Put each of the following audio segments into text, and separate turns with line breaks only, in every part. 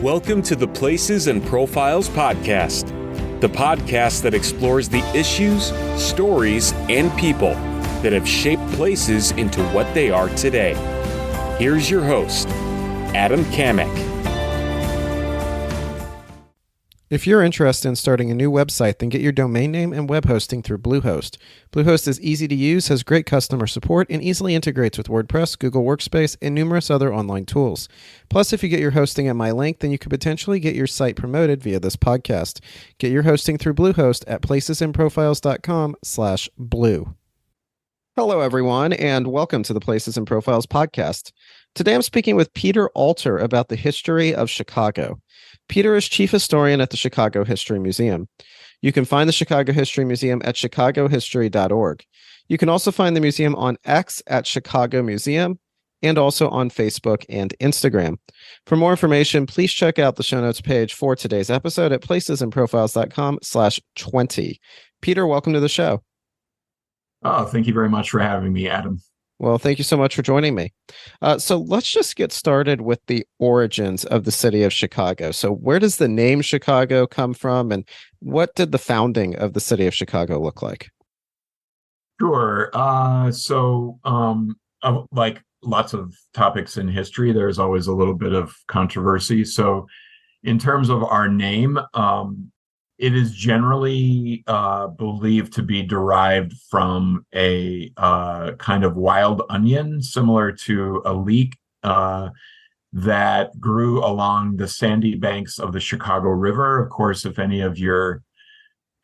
Welcome to the Places and Profiles podcast, the podcast that explores the issues, stories, and people that have shaped places into what they are today. Here's your host, Adam Kamek.
If you're interested in starting a new website, then get your domain name and web hosting through Bluehost. Bluehost is easy to use, has great customer support, and easily integrates with WordPress, Google Workspace, and numerous other online tools. Plus, if you get your hosting at my link, then you could potentially get your site promoted via this podcast. Get your hosting through Bluehost at placesandprofiles.com/blue. Hello, everyone, and welcome to the Places and Profiles podcast. Today, I'm speaking with Peter Alter about the history of Chicago. Peter is chief historian at the Chicago History Museum. You can find the Chicago History Museum at chicagohistory.org. You can also find the museum on X at Chicago Museum and also on Facebook and Instagram. For more information, please check out the show notes page for today's episode at placesandprofiles.com/20. Peter, welcome to the show.
Oh, thank you very much for having me, Adam.
Well, thank you so much for joining me. So let's just get started with the origins of the city of Chicago. So where does the name Chicago come from, and what did the founding of the city of Chicago look like?
Sure. Like lots of topics in history, there's always a little bit of controversy. So in terms of our name, it is generally believed to be derived from a kind of wild onion, similar to a leek that grew along the sandy banks of the Chicago River. Of course, if any of your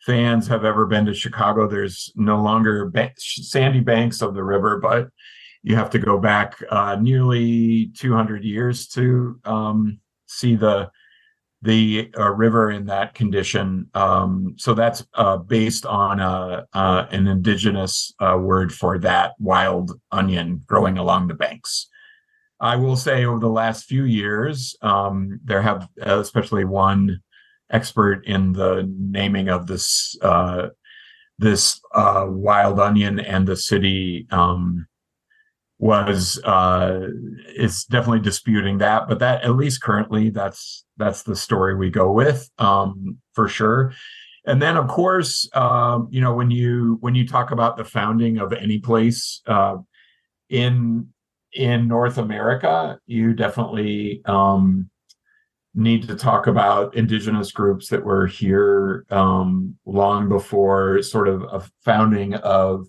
fans have ever been to Chicago, there's no longer sandy banks of the river, but you have to go back nearly 200 years to see the river in that condition. So that's based on an indigenous word for that wild onion growing along the banks. I will say over the last few years, there have, especially one expert in the naming of this wild onion and the city is definitely disputing that, but that at least currently that's the story we go with, for sure. And then of course, when you talk about the founding of any place in North America, you definitely need to talk about indigenous groups that were here long before sort of a founding of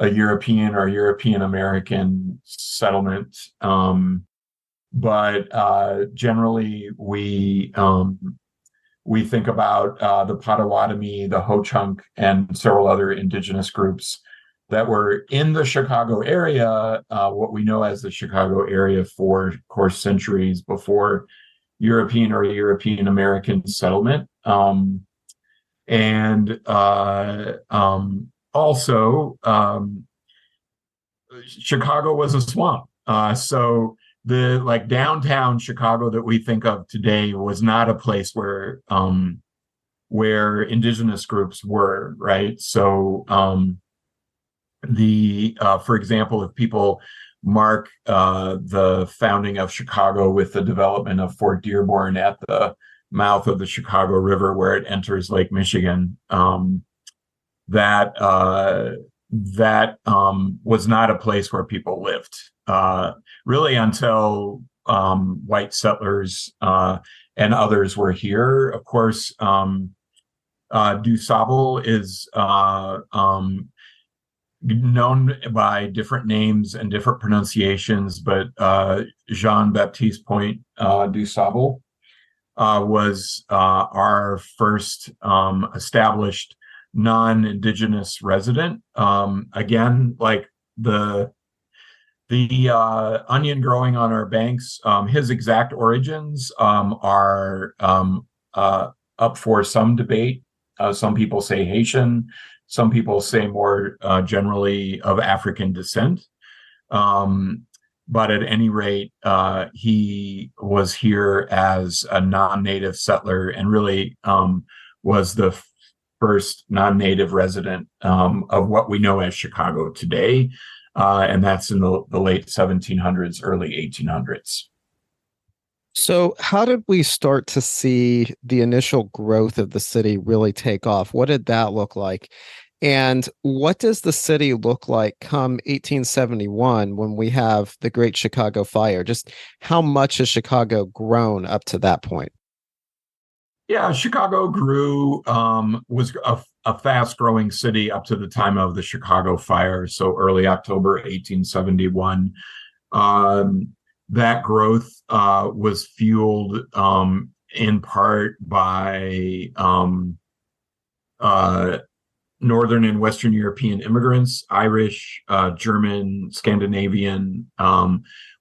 a European or European American settlement. But generally we think about the Potawatomi, the Ho-Chunk, and several other indigenous groups that were in the Chicago area, what we know as the Chicago area for, of course, centuries before European or European American settlement. Also, Chicago was a swamp. So the downtown Chicago that we think of today was not a place where indigenous groups were, right? So for example, if people mark the founding of Chicago with the development of Fort Dearborn at the mouth of the Chicago River where it enters Lake Michigan, that was not a place where people lived, really until white settlers and others were here. Of course, DuSable is known by different names and different pronunciations, but Jean-Baptiste Point DuSable was our first established non-indigenous resident. Again, like the onion growing on our banks, his exact origins are up for some debate. Some people say Haitian, some people say more generally of African descent. But at any rate, he was here as a non-native settler and really was the first non-native resident of what we know as Chicago today. And that's in the late 1700s, early 1800s.
So, how did we start to see the initial growth of the city really take off? What did that look like? And what does the city look like come 1871 when we have the Great Chicago Fire? Just how much has Chicago grown up to that point?
Yeah, Chicago grew, was a fast growing city up to the time of the Chicago Fire. So early October 1871. Um, that growth was fueled in part by uh, Northern and Western European immigrants, Irish, German, Scandinavian,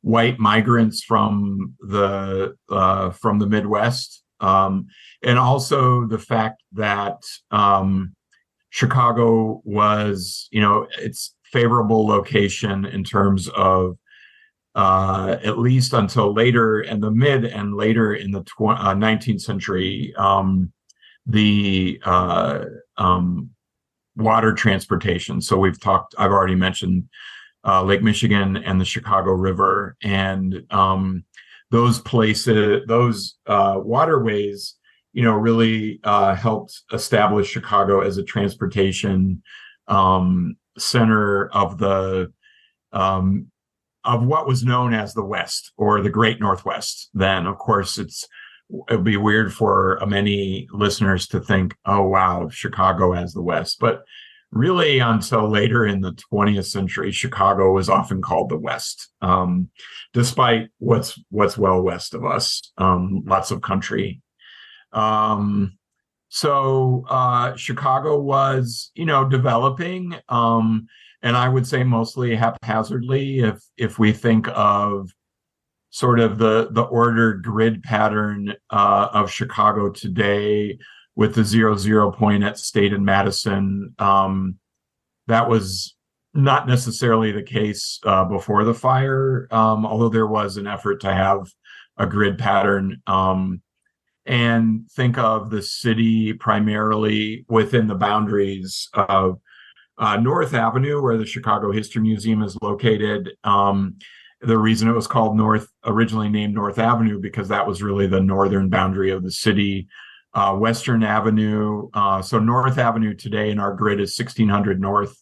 white migrants from the Midwest, and also the fact that Chicago was, its favorable location in terms of at least until later in the mid and later in the 19th century, the water transportation. So I've already mentioned Lake Michigan and the Chicago River, and those waterways, really helped establish Chicago as a transportation center of what was known as the West or the Great Northwest. Then, of course, it'd be weird for many listeners to think, oh, wow, Chicago as the West. But really, until later in the 20th century, Chicago was often called the West, despite what's well west of us, lots of country. So Chicago was, developing, and I would say mostly haphazardly. If we think of sort of the ordered grid pattern of Chicago today, with the 0 point at State and Madison, that was not necessarily the case before the fire, although there was an effort to have a grid pattern. And think of the city primarily within the boundaries of North Avenue, where the Chicago History Museum is located. The reason it was called originally named North Avenue, because that was really the northern boundary of the city. Western Avenue. So North Avenue today in our grid is 1600 North.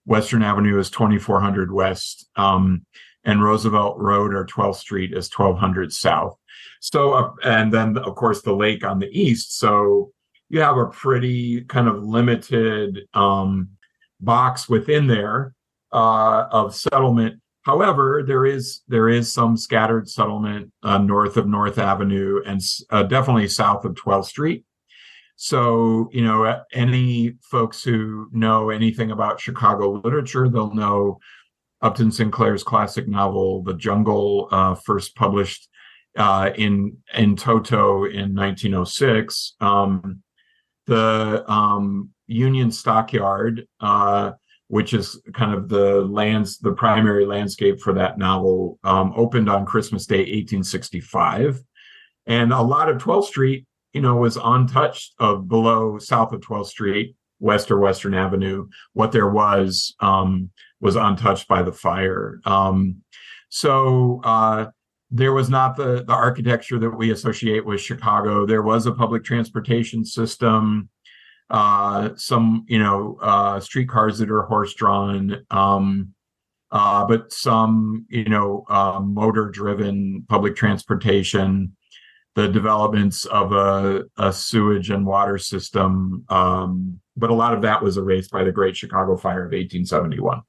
Western Avenue is 2400 West. And Roosevelt Road or 12th Street is 1200 South. So, and then of course the lake on the east. So you have a pretty kind of limited box within there of settlement. However, there is some scattered settlement north of North Avenue and definitely south of 12th Street. So, any folks who know anything about Chicago literature, they'll know Upton Sinclair's classic novel, The Jungle, first published in toto in 1906. The Union Stockyard, which is kind of the primary landscape for that novel, opened on Christmas Day, 1865. And a lot of 12th Street, was untouched south of 12th Street, West or Western Avenue. What there was untouched by the fire. So there was not the architecture that we associate with Chicago. There was a public transportation system, some streetcars that are horse-drawn, but some motor-driven public transportation, the developments of a sewage and water system, but a lot of that was erased by the Great Chicago Fire of 1871.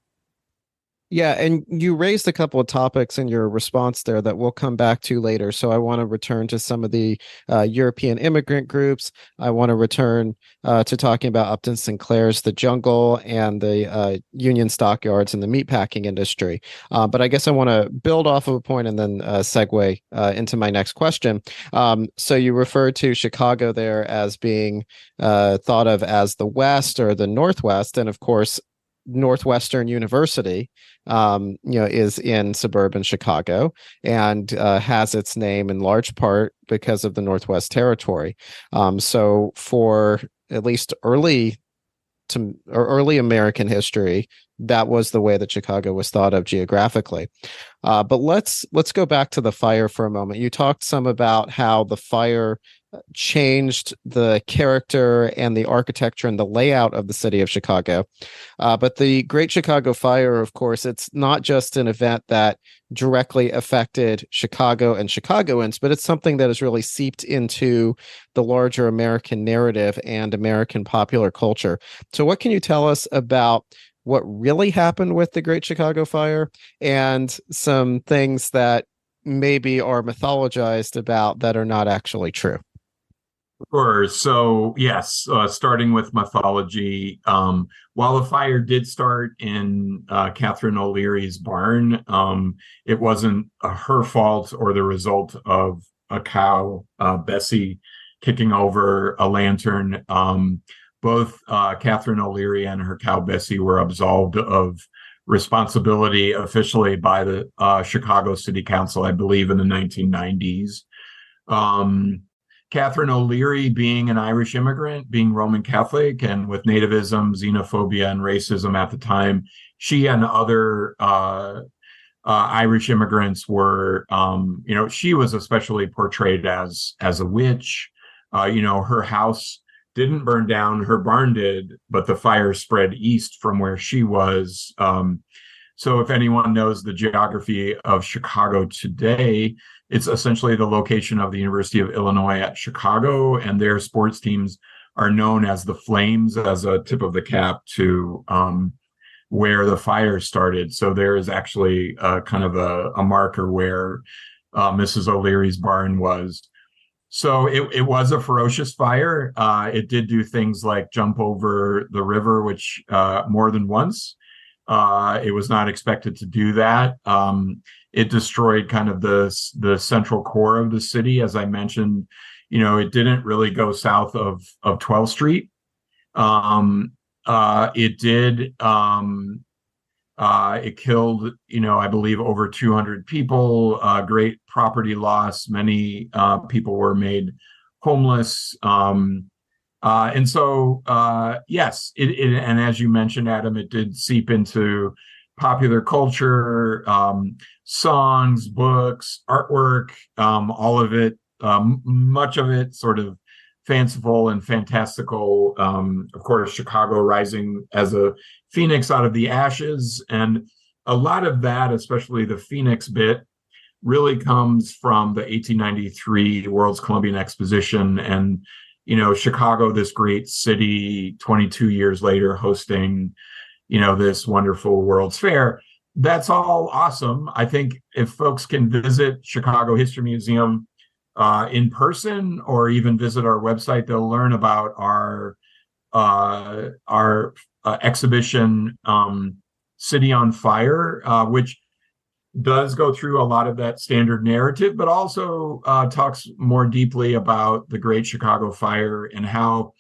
Yeah, and you raised a couple of topics in your response there that we'll come back to later. So I want to return to some of the European immigrant groups. I want to return to talking about Upton Sinclair's The Jungle and the Union Stockyards and the meatpacking industry. But I guess I want to build off of a point and then segue into my next question. So you referred to Chicago there as being thought of as the West or the Northwest, and of course, Northwestern University, is in suburban Chicago and has its name in large part because of the Northwest Territory. So for at least early American history, that was the way that Chicago was thought of geographically. But let's go back to the fire for a moment. You talked some about how the fire changed the character and the architecture and the layout of the city of Chicago. But the Great Chicago Fire, of course, it's not just an event that directly affected Chicago and Chicagoans, but it's something that has really seeped into the larger American narrative and American popular culture. So what can you tell us about what really happened with the Great Chicago Fire and some things that maybe are mythologized about that are not actually true?
Sure. So, yes, starting with mythology, while the fire did start in Catherine O'Leary's barn, it wasn't her fault or the result of a cow, Bessie, kicking over a lantern. Both Catherine O'Leary and her cow, Bessie, were absolved of responsibility officially by the Chicago City Council, I believe, in the 1990s. Catherine O'Leary, being an Irish immigrant, being Roman Catholic, and with nativism, xenophobia, and racism at the time, she and other Irish immigrants were, she was especially portrayed as a witch. Her house didn't burn down, her barn did, but the fire spread east from where she was. So if anyone knows the geography of Chicago today, it's essentially the location of the University of Illinois at Chicago, and their sports teams are known as the Flames, as a tip of the cap to where the fire started. So there is actually kind of a marker where Mrs. O'Leary's barn was. So it was a ferocious fire. It did do things like jump over the river, which more than once. It was not expected to do that. It destroyed kind of the central core of the city. As I mentioned, it didn't really go south of 12th Street. It did. It killed, I believe, over 200 people, great property loss. Many people were made homeless. And so, yes, and as you mentioned, Adam, it did seep into popular culture, songs, books, artwork, all of it, much of it sort of fanciful and fantastical. Of course, Chicago rising as a phoenix out of the ashes. And a lot of that, especially the phoenix bit, really comes from the 1893 World's Columbian Exposition. And Chicago, this great city, 22 years later, hosting, this wonderful World's Fair. That's all awesome. I think if folks can visit Chicago History Museum in person or even visit our website, they'll learn about our exhibition, City on Fire, which does go through a lot of that standard narrative, but also talks more deeply about the Great Chicago Fire and how,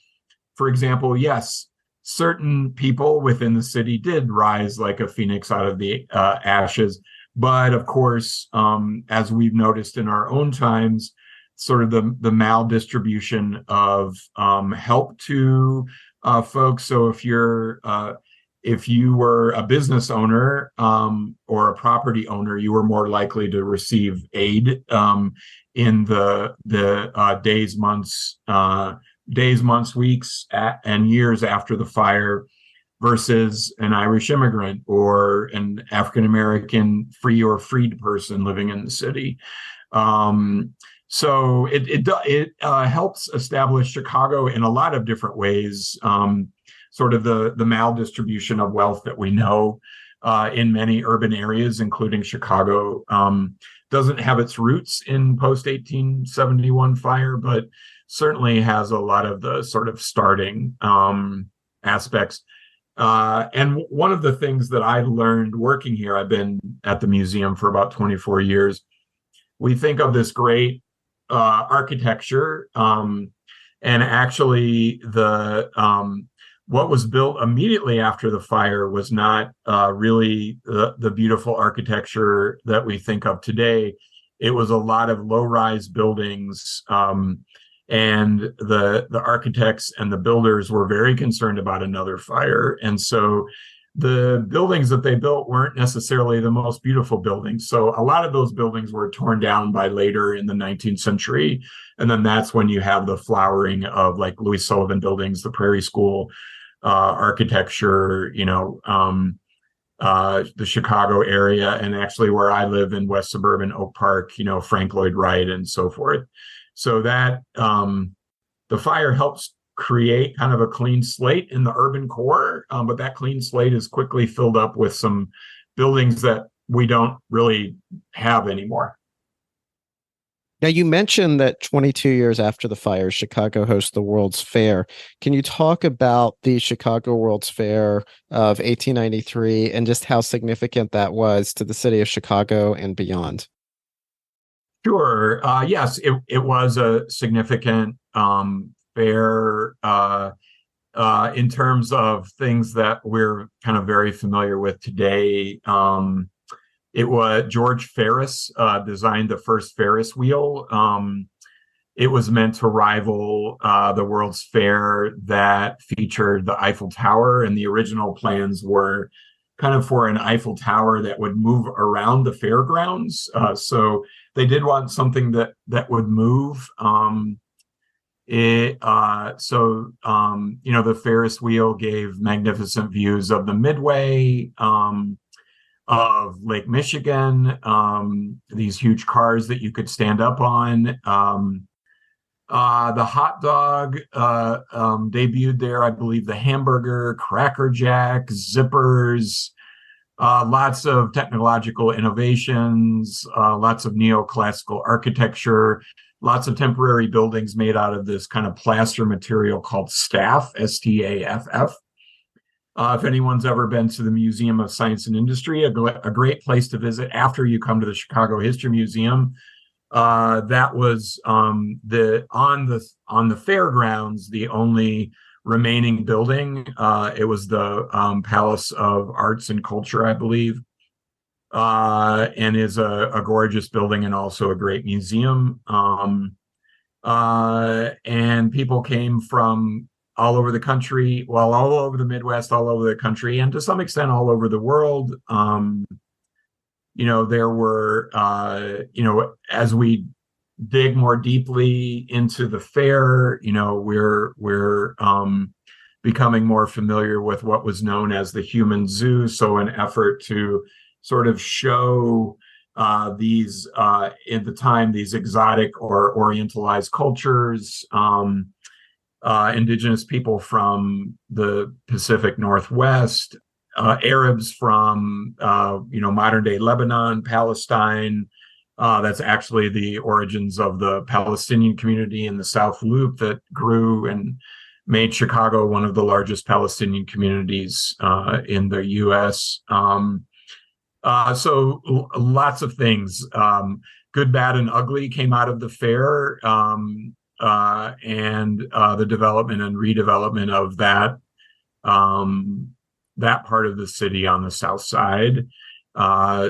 for example, yes, certain people within the city did rise like a phoenix out of the ashes. But of course, as we've noticed in our own times, sort of the maldistribution of help to folks. So if you were a business owner or a property owner, you were more likely to receive aid in the days, months, weeks, and years after the fire, versus an Irish immigrant or an African-American free or freed person living in the city. So it helps establish Chicago in a lot of different ways. Sort of the maldistribution of wealth that we know in many urban areas, including Chicago, doesn't have its roots in post-1871 fire, but certainly has a lot of the sort of starting aspects. And one of the things that I learned working here, I've been at the museum for about 24 years, we think of this great architecture, and actually what was built immediately after the fire was not really the beautiful architecture that we think of today. It was a lot of low-rise buildings, and the architects and the builders were very concerned about another fire. And so the buildings that they built weren't necessarily the most beautiful buildings. So a lot of those buildings were torn down by later in the 19th century. And then that's when you have the flowering of like Louis Sullivan buildings, the Prairie School architecture, the Chicago area, and actually where I live in West Suburban Oak Park, Frank Lloyd Wright and so forth. So that the fire helps create kind of a clean slate in the urban core, but that clean slate is quickly filled up with some buildings that we don't really have anymore.
Now, you mentioned that 22 years after the fire, Chicago hosts the World's Fair. Can you talk about the Chicago World's Fair of 1893 and just how significant that was to the city of Chicago and beyond?
Sure. Yes, it was a significant fair in terms of things that we're kind of very familiar with today. It was George Ferris designed the first Ferris wheel. It was meant to rival the World's Fair that featured the Eiffel Tower, and the original plans were kind of for an Eiffel Tower that would move around the fairgrounds. So they did want something that would move. The Ferris wheel gave magnificent views of the Midway, of Lake Michigan, these huge cars that you could stand up on. The hot dog debuted there. I believe the hamburger, Cracker Jack, zippers, lots of technological innovations, lots of neoclassical architecture, lots of temporary buildings made out of this kind of plaster material called staff, S-T-A-F-F. If anyone's ever been to the Museum of Science and Industry, a great place to visit after you come to the Chicago History Museum. That was on the fairgrounds, the only remaining building. It was the Palace of Arts and Culture, I believe, and is a gorgeous building and also a great museum. And people came from all over the country, all over the Midwest, all over the country, and to some extent all over the world. There were, as we dig more deeply into the fair, we're becoming more familiar with what was known as the human zoo. So an effort to sort of show these, at the time, these exotic or orientalized cultures, indigenous people from the Pacific Northwest, Arabs from, modern day Lebanon, Palestine. That's actually the origins of the Palestinian community in the South Loop that grew and made Chicago one of the largest Palestinian communities in the U.S. So lots of things, good, bad, and ugly came out of the fair. And the development and redevelopment of that part of the city on the south side.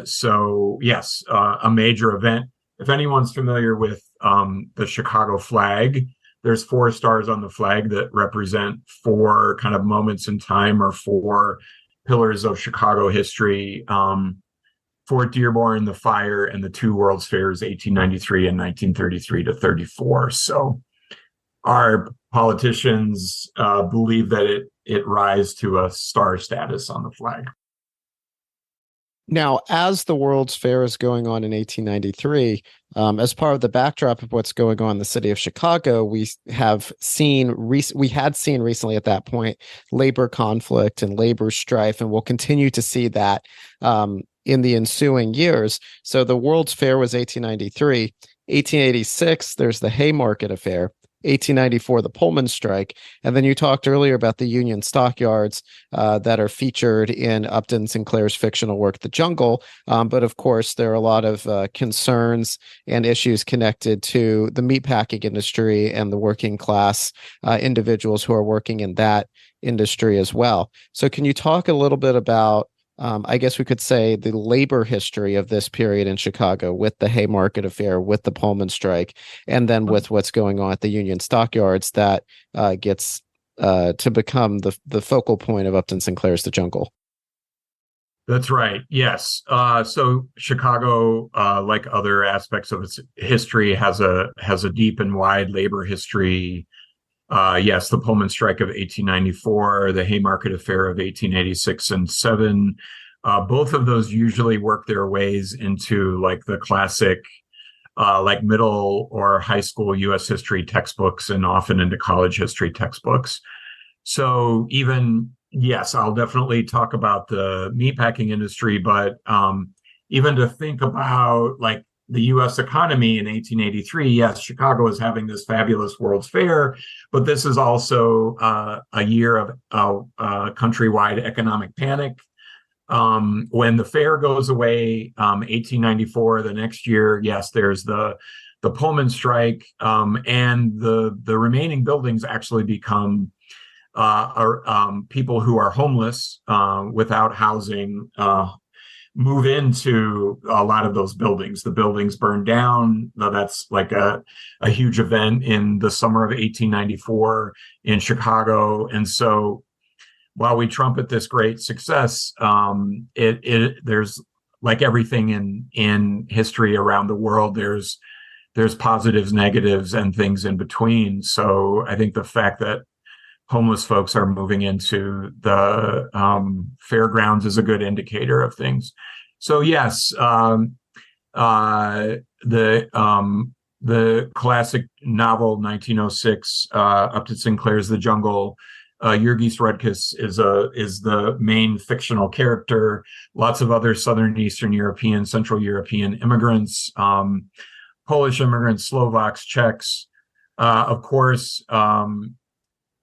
So yes, a major event. If anyone's familiar with the Chicago flag, there's 4 stars on the flag that represent 4 kind of moments in time or 4 pillars of Chicago history. Fort Dearborn, the fire, and the 2 World's Fairs, 1893 and 1933 to 34. So our politicians believe that it rise to a star status on the flag.
Now, as the World's Fair is going on in 1893, as part of the backdrop of what's going on in the city of Chicago, we had seen recently at that point labor conflict and labor strife, and we'll continue to see that in the ensuing years. So the World's Fair was 1893. 1886, there's the Haymarket Affair. 1894, the Pullman Strike. And then you talked earlier about the Union Stockyards that are featured in Upton Sinclair's fictional work, The Jungle. But of course, there are a lot of concerns and issues connected to the meatpacking industry and the working class individuals who are working in that industry as well. So can you talk a little bit about I guess we could say the labor history of this period in Chicago with the Haymarket Affair, with the Pullman Strike, and then with what's going on at the Union Stockyards that gets to become the focal point of Upton Sinclair's The Jungle?
That's right. Yes. So Chicago, like other aspects of its history, has a deep and wide labor history. Yes, the Pullman Strike of 1894, the Haymarket Affair of 1886 and 7. Both of those usually work their ways into like the classic, like middle or high school U.S. history textbooks, and often into college history textbooks. So even, yes, I'll definitely talk about the meatpacking industry, but even to think about like the U.S. economy in 1883, yes, Chicago is having this fabulous World's Fair, but this is also a year of countrywide economic panic. When the fair goes away, 1894, the next year, yes, there's the Pullman Strike, and the remaining buildings actually become people who are homeless, without housing, move into a lot of those buildings. The buildings burn down. That's like a huge event in the summer of 1894 in Chicago. And so while we trumpet this great success, there's, like everything in history around the world, there's positives, negatives, and things in between. So I think the fact that homeless folks are moving into the fairgrounds is a good indicator of things. So yes, the classic novel 1906, Upton Sinclair's The Jungle. Jurgis Rudkus is the main fictional character. Lots of other Southern Eastern European, Central European immigrants, Polish immigrants, Slovaks, Czechs, of course.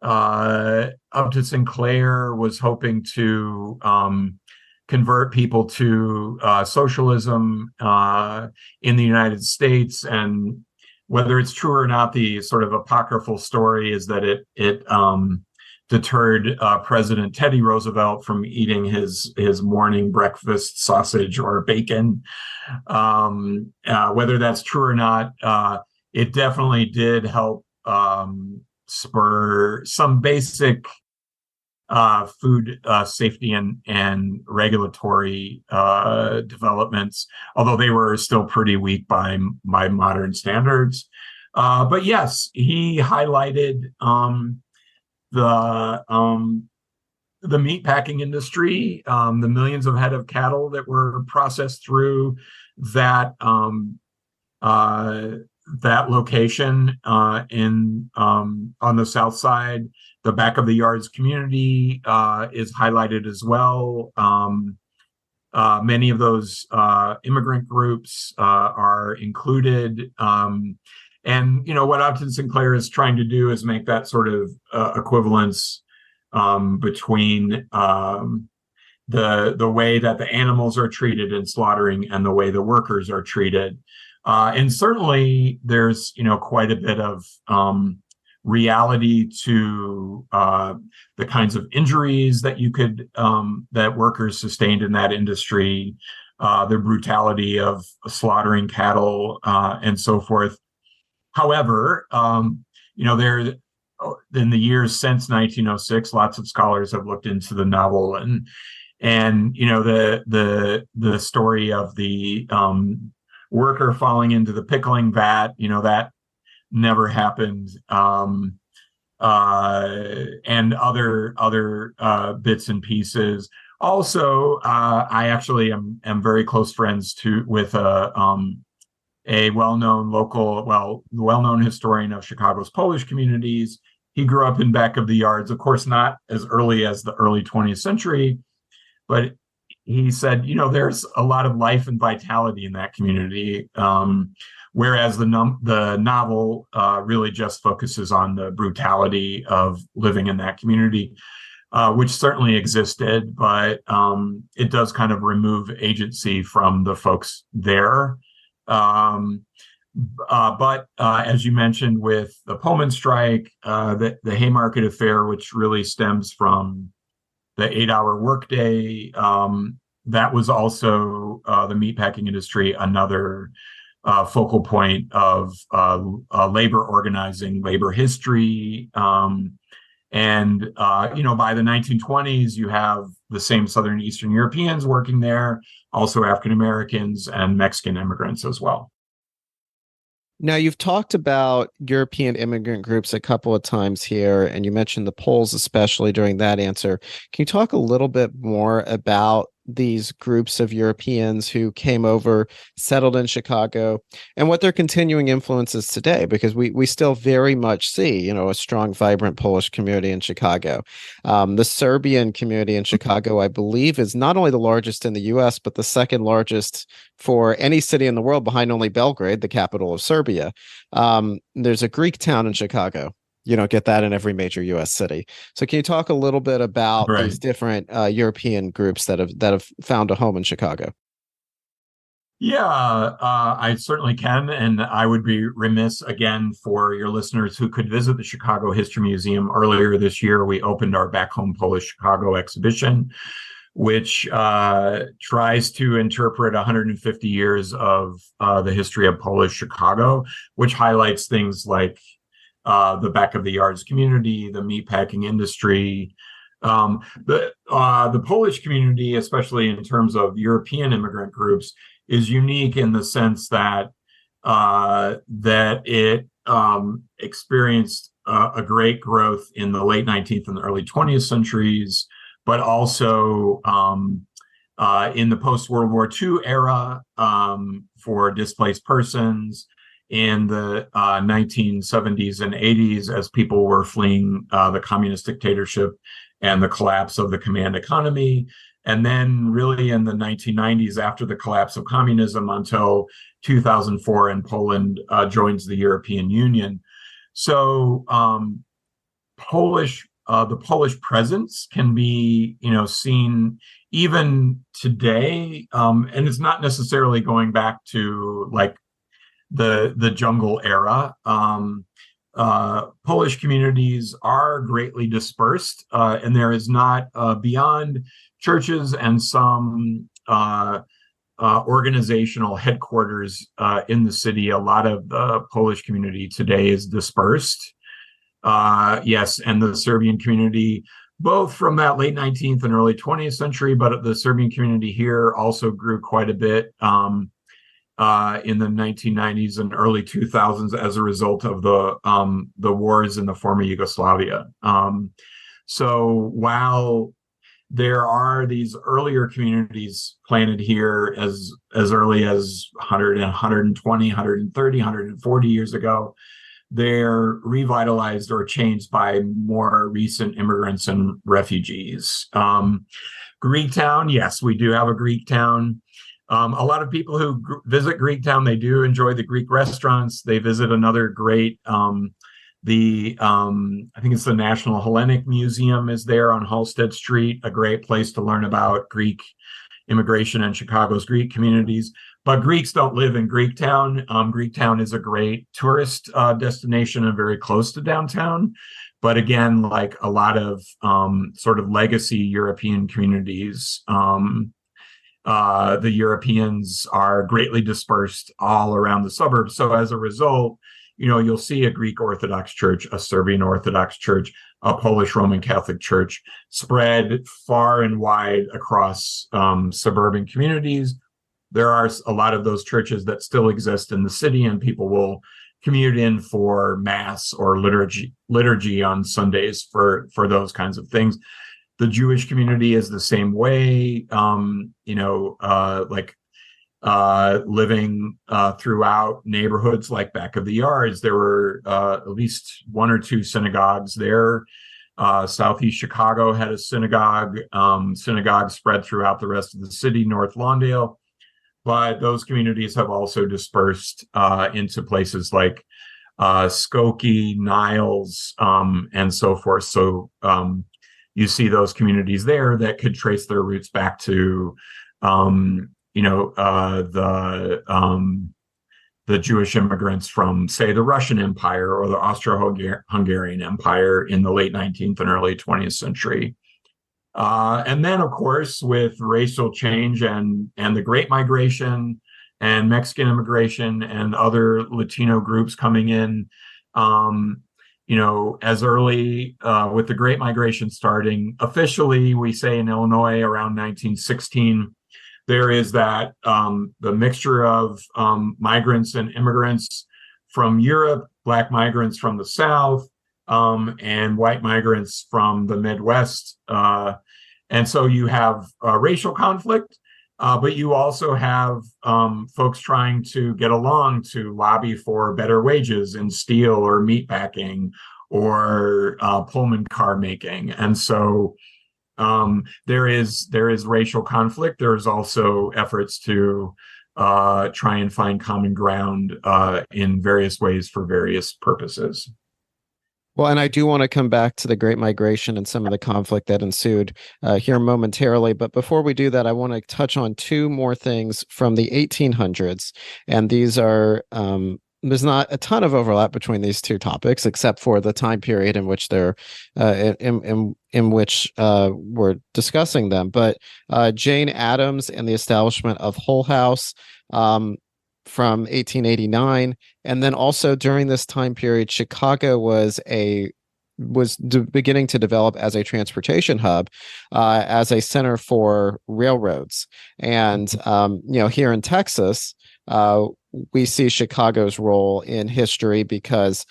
Upton Sinclair was hoping to convert people to socialism in the United States, and whether it's true or not, the sort of apocryphal story is that it deterred President Teddy Roosevelt from eating his morning breakfast sausage or bacon. Whether that's true or not, it definitely did help spur some basic food safety and regulatory developments, although they were still pretty weak by modern standards. But yes, he highlighted the meatpacking industry, the millions of head of cattle that were processed through that that location in on the south side. The back of the yards community is highlighted as well. Many of those immigrant groups are included. And what Upton Sinclair is trying to do is make that sort of equivalence between the way that the animals are treated in slaughtering and the way the workers are treated. And certainly there's, quite a bit of reality to the kinds of injuries that that workers sustained in that industry, the brutality of slaughtering cattle, and so forth. However, there in the years since 1906, lots of scholars have looked into the novel, and the story of the worker falling into the pickling vat, that never happened, and other bits and pieces. Also, I actually am very close friends with a well-known historian of Chicago's Polish communities. He grew up in back of the yards, of course, not as early as the early 20th century, but he said, there's a lot of life and vitality in that community, whereas the novel really just focuses on the brutality of living in that community, which certainly existed, but it does kind of remove agency from the folks there. But as you mentioned, with the Pullman Strike, the Haymarket Affair, which really stems from the 8-hour workday, that was also the meatpacking industry, another focal point of labor organizing, labor history. And by the 1920s, you have the same Southern Eastern Europeans working there, also African Americans and Mexican immigrants as well.
Now, you've talked about European immigrant groups a couple of times here, and you mentioned the Poles, especially during that answer. Can you talk a little bit more about these groups of Europeans who came over, settled in Chicago, and what their continuing influence is today? Because we still very much see, a strong, vibrant Polish community in Chicago. The Serbian community in Chicago, I believe, is not only the largest in the U.S., but the second largest for any city in the world, behind only Belgrade, the capital of Serbia. There's a Greek town in Chicago. You don't get that in every major U.S. city. So can you talk a little bit about these different European groups that have found a home in Chicago?
Yeah, I certainly can. And I would be remiss again for your listeners who could visit the Chicago History Museum. Earlier this year, we opened our Back Home Polish Chicago exhibition, which tries to interpret 150 years of the history of Polish Chicago, which highlights things like the back of the yards community, the meatpacking industry. The Polish community, especially in terms of European immigrant groups, is unique in the sense that it experienced a great growth in the late 19th and the early 20th centuries, but also in the post-World War II era for displaced persons, in the 1970s and 80s as people were fleeing the communist dictatorship and the collapse of the command economy. And then really in the 1990s, after the collapse of communism until 2004, and Poland joins the European Union. So the Polish presence can be, seen even today. And it's not necessarily going back to like the jungle era. Polish communities are greatly dispersed, and there is not beyond churches and some organizational headquarters in the city. A lot of the Polish community today is dispersed. Yes, and the Serbian community, both from that late 19th and early 20th century, but the Serbian community here also grew quite a bit in the 1990s and early 2000s as a result of the wars in the former Yugoslavia. So while there are these earlier communities planted here as early as 100, 120, 130, 140 years ago, they're revitalized or changed by more recent immigrants and refugees. Greektown, yes, we do have a Greektown. A lot of people who visit Greektown, they do enjoy the Greek restaurants. They visit another great, I think it's the National Hellenic Museum is there on Halsted Street, a great place to learn about Greek immigration and Chicago's Greek communities. But Greeks don't live in Greektown. Greektown is a great tourist destination and very close to downtown. But again, like a lot of sort of legacy European communities, the Europeans are greatly dispersed all around the suburbs. So as a result, you'll see a Greek Orthodox church, a Serbian Orthodox church, a Polish Roman Catholic church spread far and wide across suburban communities. There are a lot of those churches that still exist in the city, and people will commute in for mass or liturgy on Sundays for those kinds of things. The Jewish community is the same way, living throughout neighborhoods like back of the yards. There were at least one or two synagogues there. Southeast Chicago had a synagogue. Synagogues spread throughout the rest of the city, North Lawndale. But those communities have also dispersed into places like Skokie, Niles, and so forth. So you see those communities there that could trace their roots back to, the Jewish immigrants from, say, the Russian Empire or the Austro-Hungarian Empire in the late 19th and early 20th century. And then, of course, with racial change and the Great Migration and Mexican immigration and other Latino groups coming in, as early with the Great Migration starting. Officially, we say in Illinois around 1916, there is that the mixture of migrants and immigrants from Europe, Black migrants from the South, and white migrants from the Midwest. And so you have racial conflict, but you also have folks trying to get along to lobby for better wages in steel or meatpacking or Pullman car making. And so there is racial conflict. There's also efforts to try and find common ground in various ways for various purposes.
Well, and I do want to come back to the Great Migration and some of the conflict that ensued here momentarily. But before we do that, I want to touch on two more things from the 1800s. And these are, there's not a ton of overlap between these two topics, except for the time period in which they're in which we're discussing them. But Jane Addams and the establishment of Hull House from 1889, and then also during this time period, Chicago was beginning to develop as a transportation hub, as a center for railroads. And here in Texas, we see Chicago's role in history because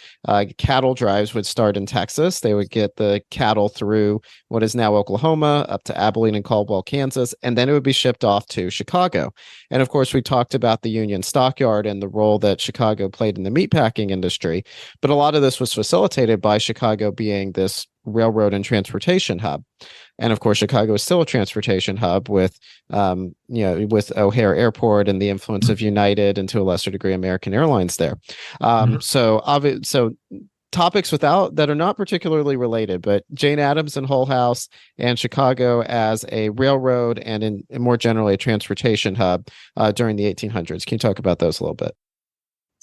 cattle drives would start in Texas. They would get the cattle through what is now Oklahoma up to Abilene and Caldwell, Kansas, and then it would be shipped off to Chicago. And of course, we talked about the Union Stockyard and the role that Chicago played in the meatpacking industry. But a lot of this was facilitated by Chicago being this railroad and transportation hub. And of course, Chicago is still a transportation hub with O'Hare Airport and the influence of United and to a lesser degree American Airlines there. So topics that are not particularly related, but Jane Addams and Hull House and Chicago as a railroad and more generally a transportation hub during the 1800s. Can you talk about those a little bit?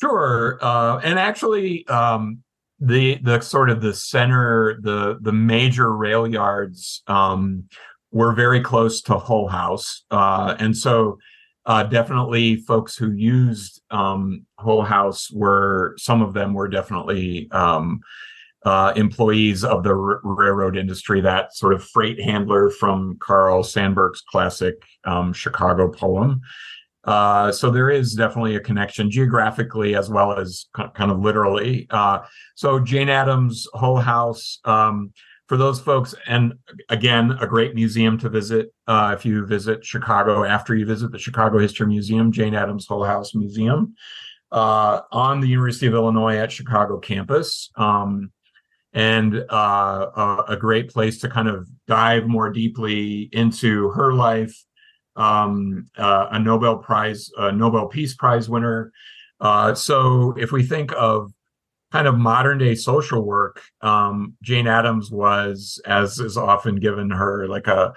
Sure. And actually, the sort of the center, the major rail yards were very close to Hull House. And so definitely folks who used Hull House some of them were definitely employees of the railroad industry, that sort of freight handler from Carl Sandburg's classic Chicago poem. So there is definitely a connection geographically as well as kind of literally. So Jane Addams, Hull House, for those folks, and again, a great museum to visit if you visit Chicago after you visit the Chicago History Museum, Jane Addams Hull House Museum, on the University of Illinois at Chicago campus. And a great place to kind of dive more deeply into her life. A Nobel Peace Prize winner. So if we think of kind of modern day social work, Jane Addams was, as is often given her, like a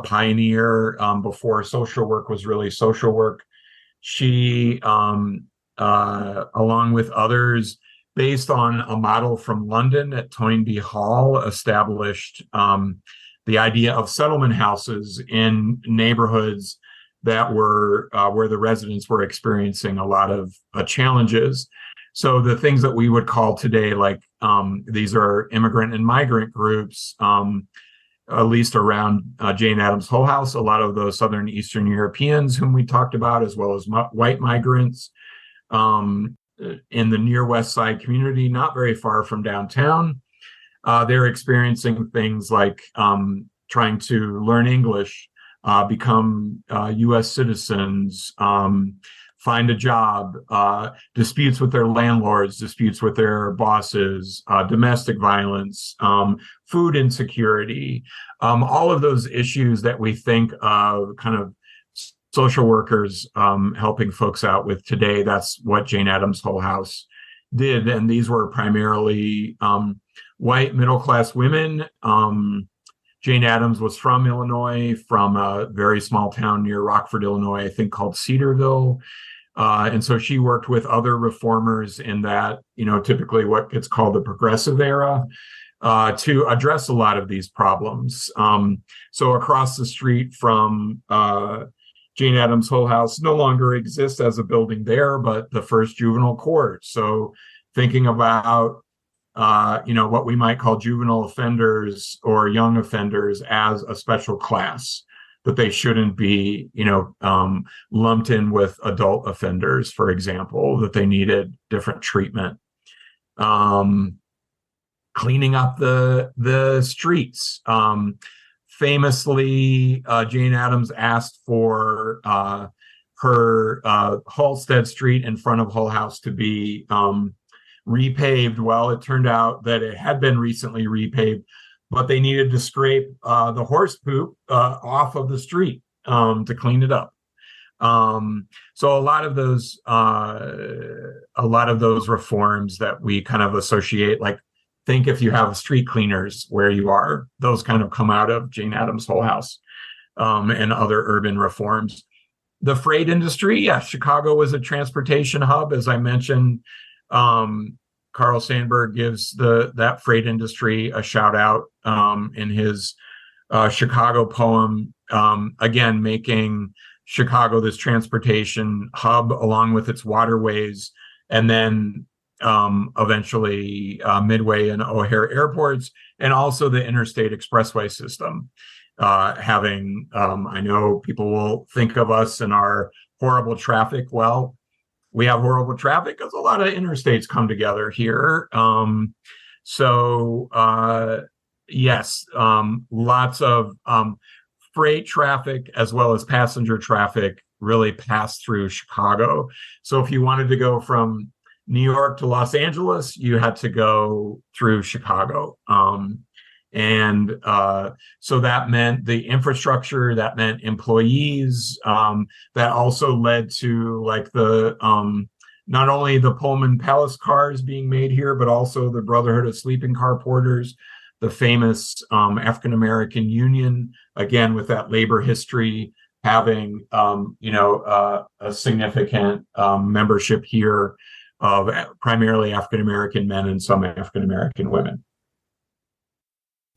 pioneer before social work was really social work. She, along with others, based on a model from London at Toynbee Hall, established the idea of settlement houses in neighborhoods that were where the residents were experiencing a lot of challenges. So the things that we would call today, like these are immigrant and migrant groups, at least around Jane Addams Hull House, a lot of those Southern Eastern Europeans whom we talked about, as well as white migrants in the near West Side community, not very far from downtown. They're experiencing things like trying to learn English, become U.S. citizens, find a job, disputes with their landlords, disputes with their bosses, domestic violence, food insecurity, all of those issues that we think of kind of social workers helping folks out with today. That's what Jane Addams Hull House did. And these were primarily white middle-class women. Jane Addams was from Illinois, from a very small town near Rockford, Illinois, I think called Cedarville. And so she worked with other reformers in that, typically what gets called the progressive era, to address a lot of these problems. So across the street from Jane Addams Hull House no longer exists as a building there, but the first juvenile court. So thinking about what we might call juvenile offenders or young offenders as a special class, that they shouldn't be, lumped in with adult offenders, for example, that they needed different treatment. Cleaning up the streets. Famously, Jane Addams asked for her Halstead Street in front of Hull House to be repaved. Well, it turned out that it had been recently repaved, but they needed to scrape the horse poop off of the street to clean it up. So a lot of those reforms that we kind of associate, like, think if you have street cleaners where you are, those kind of come out of Jane Addams' Hull House and other urban reforms. The freight industry, yeah, Chicago was a transportation hub, as I mentioned. Carl Sandburg gives that freight industry a shout out in his Chicago poem, again, making Chicago this transportation hub along with its waterways, and then eventually Midway and O'Hare airports, and also the interstate expressway system. I know people will think of us and our horrible traffic. Well, we have horrible traffic because a lot of interstates come together here. Yes, lots of freight traffic as well as passenger traffic really passed through Chicago. So if you wanted to go from New York to Los Angeles, you had to go through Chicago. So that meant the infrastructure, that meant employees, that also led to like not only the Pullman Palace cars being made here, but also the Brotherhood of Sleeping Car Porters, the famous African-American Union, again, with that labor history, having, a significant membership here of primarily African-American men and some African-American women.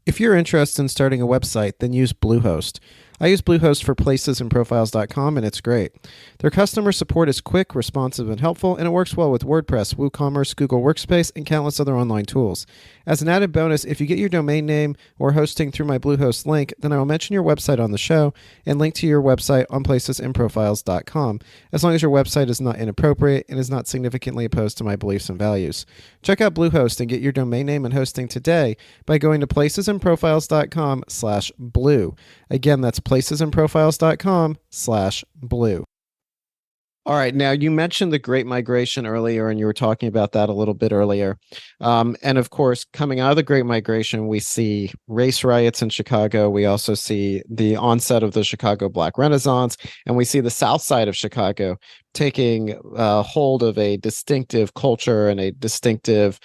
If you're interested in starting a website, then use Bluehost. I use Bluehost for placesandprofiles.com, and it's great. Their customer support is quick, responsive, and helpful, and it works well with WordPress, WooCommerce, Google Workspace, and countless other online tools. As an added bonus, if you get your domain name or hosting through my Bluehost link, then I will mention your website on the show and link to your website on placesandprofiles.com, as long as your website is not inappropriate and is not significantly opposed to my beliefs and values. Check out Bluehost and get your domain name and hosting today by going to placesandprofiles.com/blue. Again, that's placesandprofiles.com/blue. All right. Now, you mentioned the Great Migration earlier, and you were talking about that a little bit earlier. And of course, coming out of the Great Migration, we see race riots in Chicago. We also see the onset of the Chicago Black Renaissance, and we see the South Side of Chicago taking hold of a distinctive culture and a distinctive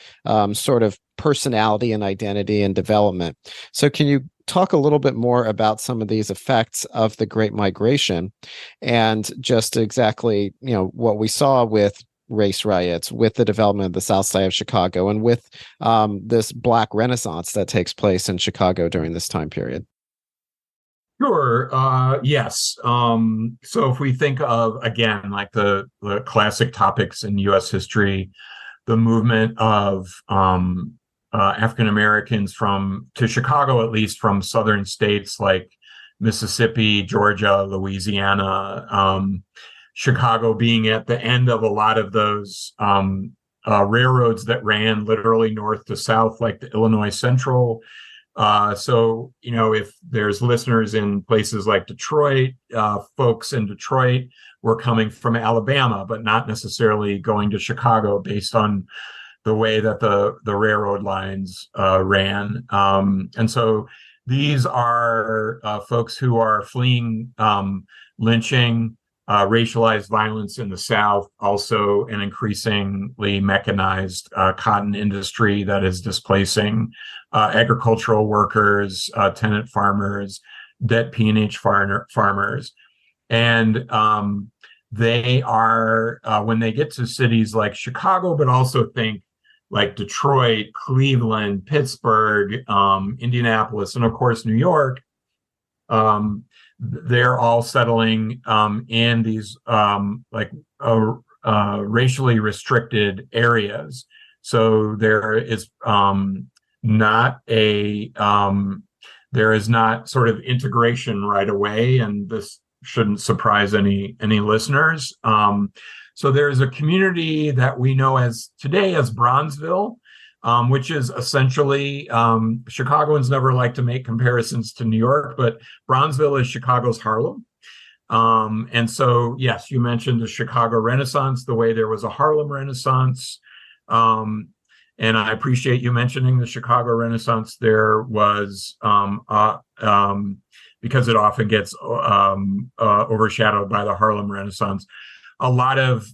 sort of personality and identity and development. So can you talk a little bit more about some of these effects of the Great Migration and just exactly, what we saw with race riots, with the development of the South Side of Chicago, and with this Black Renaissance that takes place in Chicago during this time period?
Sure. Yes. So if we think of, again, like the classic topics in U.S. history, the movement of African Americans to Chicago, at least from southern states like Mississippi, Georgia, Louisiana, Chicago being at the end of a lot of those railroads that ran literally north to south, like the Illinois Central. So, if there's listeners in places like Detroit, folks in Detroit were coming from Alabama, but not necessarily going to Chicago based on the way that the railroad lines ran. And so these are folks who are fleeing lynching, racialized violence in the South, also an increasingly mechanized cotton industry that is displacing agricultural workers, tenant farmers, debt peonage farmers. And they are, when they get to cities like Chicago, but also think like Detroit, Cleveland, Pittsburgh, Indianapolis, and of course, New York, they're all settling in these racially restricted areas. So there is not sort of integration right away, and this shouldn't surprise any listeners. So there's a community that we know as today as Bronzeville, which is essentially, Chicagoans never like to make comparisons to New York, but Bronzeville is Chicago's Harlem. And so, yes, you mentioned the Chicago Renaissance, the way there was a Harlem Renaissance. And I appreciate you mentioning the Chicago Renaissance. There was, because it often gets overshadowed by the Harlem Renaissance, a lot of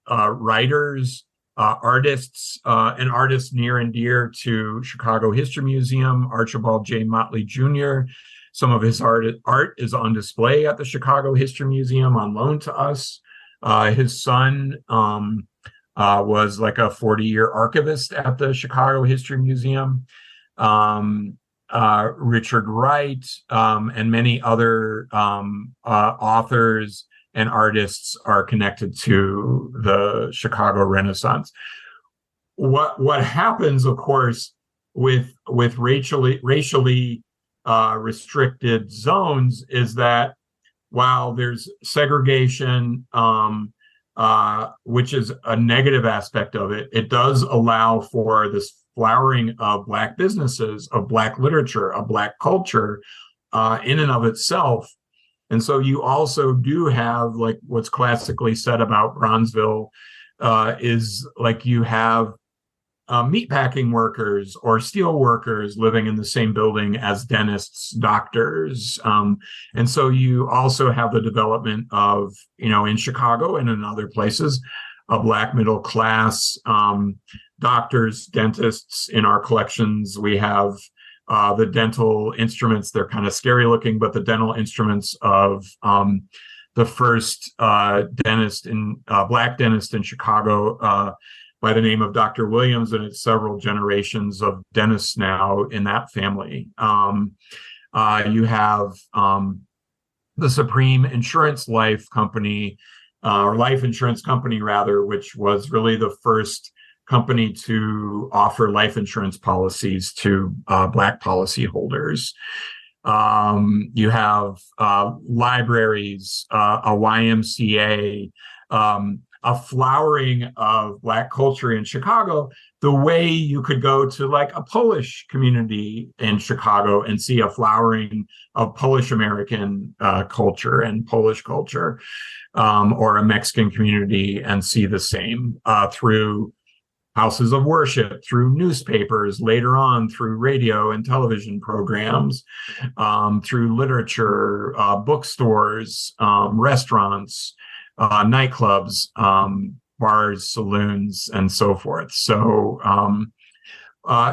writers, artists, and artists near and dear to Chicago History Museum, Archibald J. Motley Jr., some of his art is on display at the Chicago History Museum on loan to us. His son was like a 40-year archivist at the Chicago History Museum. Richard Wright, and many other authors and artists are connected to the Chicago Renaissance. What happens, of course, with racially restricted zones is that while there's segregation, which is a negative aspect of it, it does allow for this flowering of Black businesses, of Black literature, of Black culture in and of itself. And so you also do have, like what's classically said about Bronzeville, is like you have meatpacking workers or steel workers living in the same building as dentists, doctors. And so you also have the development of, in Chicago and in other places, a Black middle class, doctors, dentists. In our collections, we have the dental instruments. They're kind of scary looking, but the dental instruments of the first Black dentist in Chicago, by the name of Dr. Williams, and it's several generations of dentists now in that family. You have the Supreme Insurance Life Company, or Life Insurance Company, rather, which was really the first company to offer life insurance policies to Black policyholders. You have libraries, a YMCA, a flowering of Black culture in Chicago, the way you could go to like a Polish community in Chicago and see a flowering of Polish American culture and Polish culture, or a Mexican community and see the same through houses of worship, through newspapers, later on through radio and television programs, through literature, bookstores, restaurants, nightclubs, bars, saloons, and so forth. So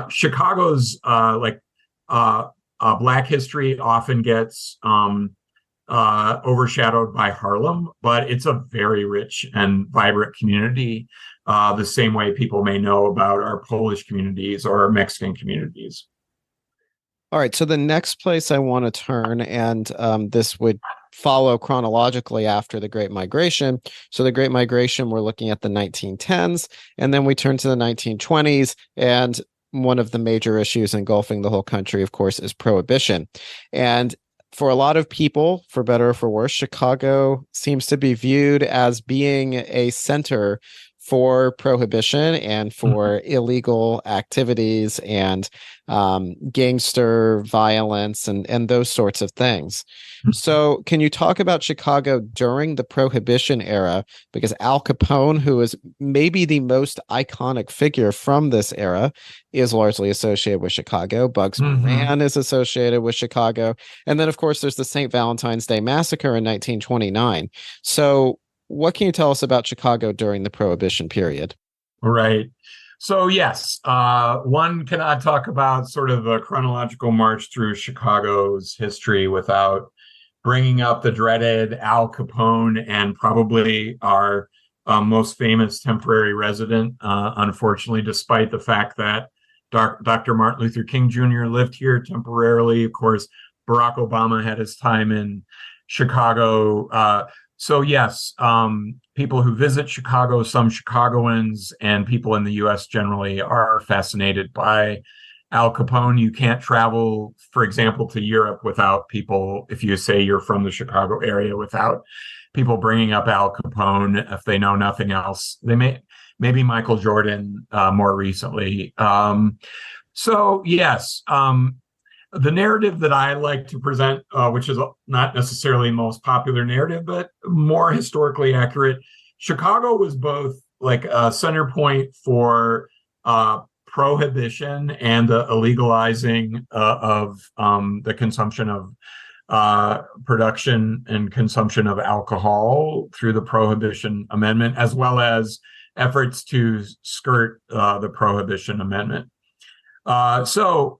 Chicago's Black history often gets overshadowed by Harlem, but it's a very rich and vibrant community, the same way people may know about our Polish communities or our Mexican communities.
All right, so the next place I want to turn, and this would follow chronologically after the Great Migration. So the Great Migration, we're looking at the 1910s, and then we turn to the 1920s, and one of the major issues engulfing the whole country, of course, is Prohibition. And for a lot of people, for better or for worse, Chicago seems to be viewed as being a center for Prohibition and for illegal activities and gangster violence and those sorts of things. So can you talk about Chicago during the Prohibition era? Because Al Capone, who is maybe the most iconic figure from this era, is largely associated with Chicago. Bugs Moran is associated with Chicago. And then, of course, there's the St. Valentine's Day Massacre in 1929. So what can you tell us about Chicago during the Prohibition period?
Right. So, yes, one cannot talk about sort of a chronological march through Chicago's history without bringing up the dreaded Al Capone and probably our most famous temporary resident, unfortunately, despite the fact that Dr. Martin Luther King Jr. lived here temporarily. Of course, Barack Obama had his time in Chicago. So yes, people who visit Chicago, some Chicagoans and people in the U.S. generally are fascinated by Al Capone. You can't travel, for example, to Europe without people, if you say you're from the Chicago area, without people bringing up Al Capone if they know nothing else. Maybe Michael Jordan more recently. So yes, the narrative that I like to present, which is not necessarily the most popular narrative, but more historically accurate, Chicago was both like a center point for prohibition and the illegalizing of the consumption of production and consumption of alcohol through the Prohibition Amendment, as well as efforts to skirt the Prohibition Amendment. So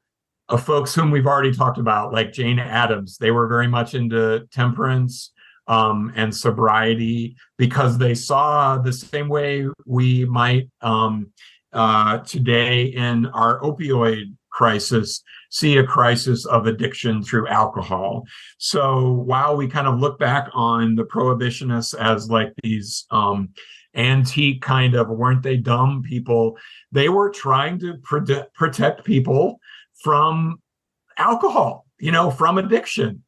folks whom we've already talked about, like Jane Addams, they were very much into temperance and sobriety because they saw the same way we might today in our opioid crisis see a crisis of addiction through alcohol. So while we kind of look back on the prohibitionists as like these antique kind of weren't they dumb people, they were trying to protect people from alcohol, from addiction,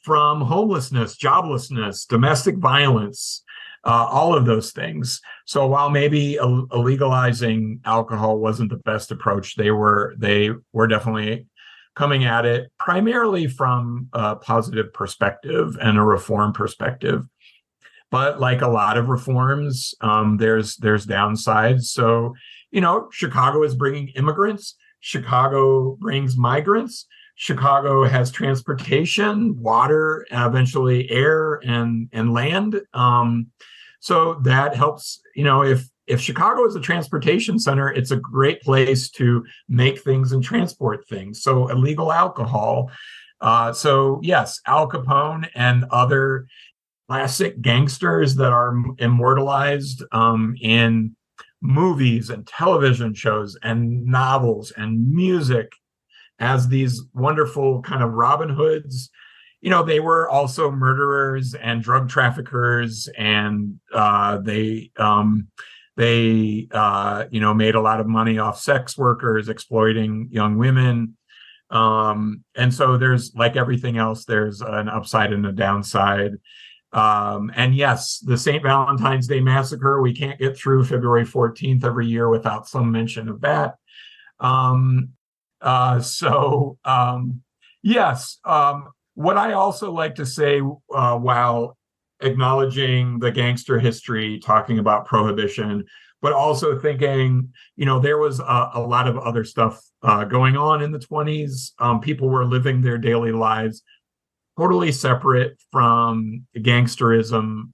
from homelessness, joblessness, domestic violence, all of those things. So while maybe legalizing alcohol wasn't the best approach, they were definitely coming at it primarily from a positive perspective and a reform perspective. But like a lot of reforms, there's downsides. So, Chicago is bringing immigrants. Chicago brings migrants. Chicago has transportation, water, eventually air and land. So that helps, if Chicago is a transportation center, it's a great place to make things and transport things. So illegal alcohol. So yes, Al Capone and other classic gangsters that are immortalized in movies and television shows and novels and music as these wonderful kind of Robin Hoods. They were also murderers and drug traffickers, and they made a lot of money off sex workers exploiting young women. And so there's, like everything else, there's an upside and a downside. And yes, the St. Valentine's Day Massacre, we can't get through February 14th every year without some mention of that. Yes. What I also like to say while acknowledging the gangster history, talking about prohibition, but also thinking, there was a lot of other stuff going on in the 20s. People were living their daily lives totally separate from gangsterism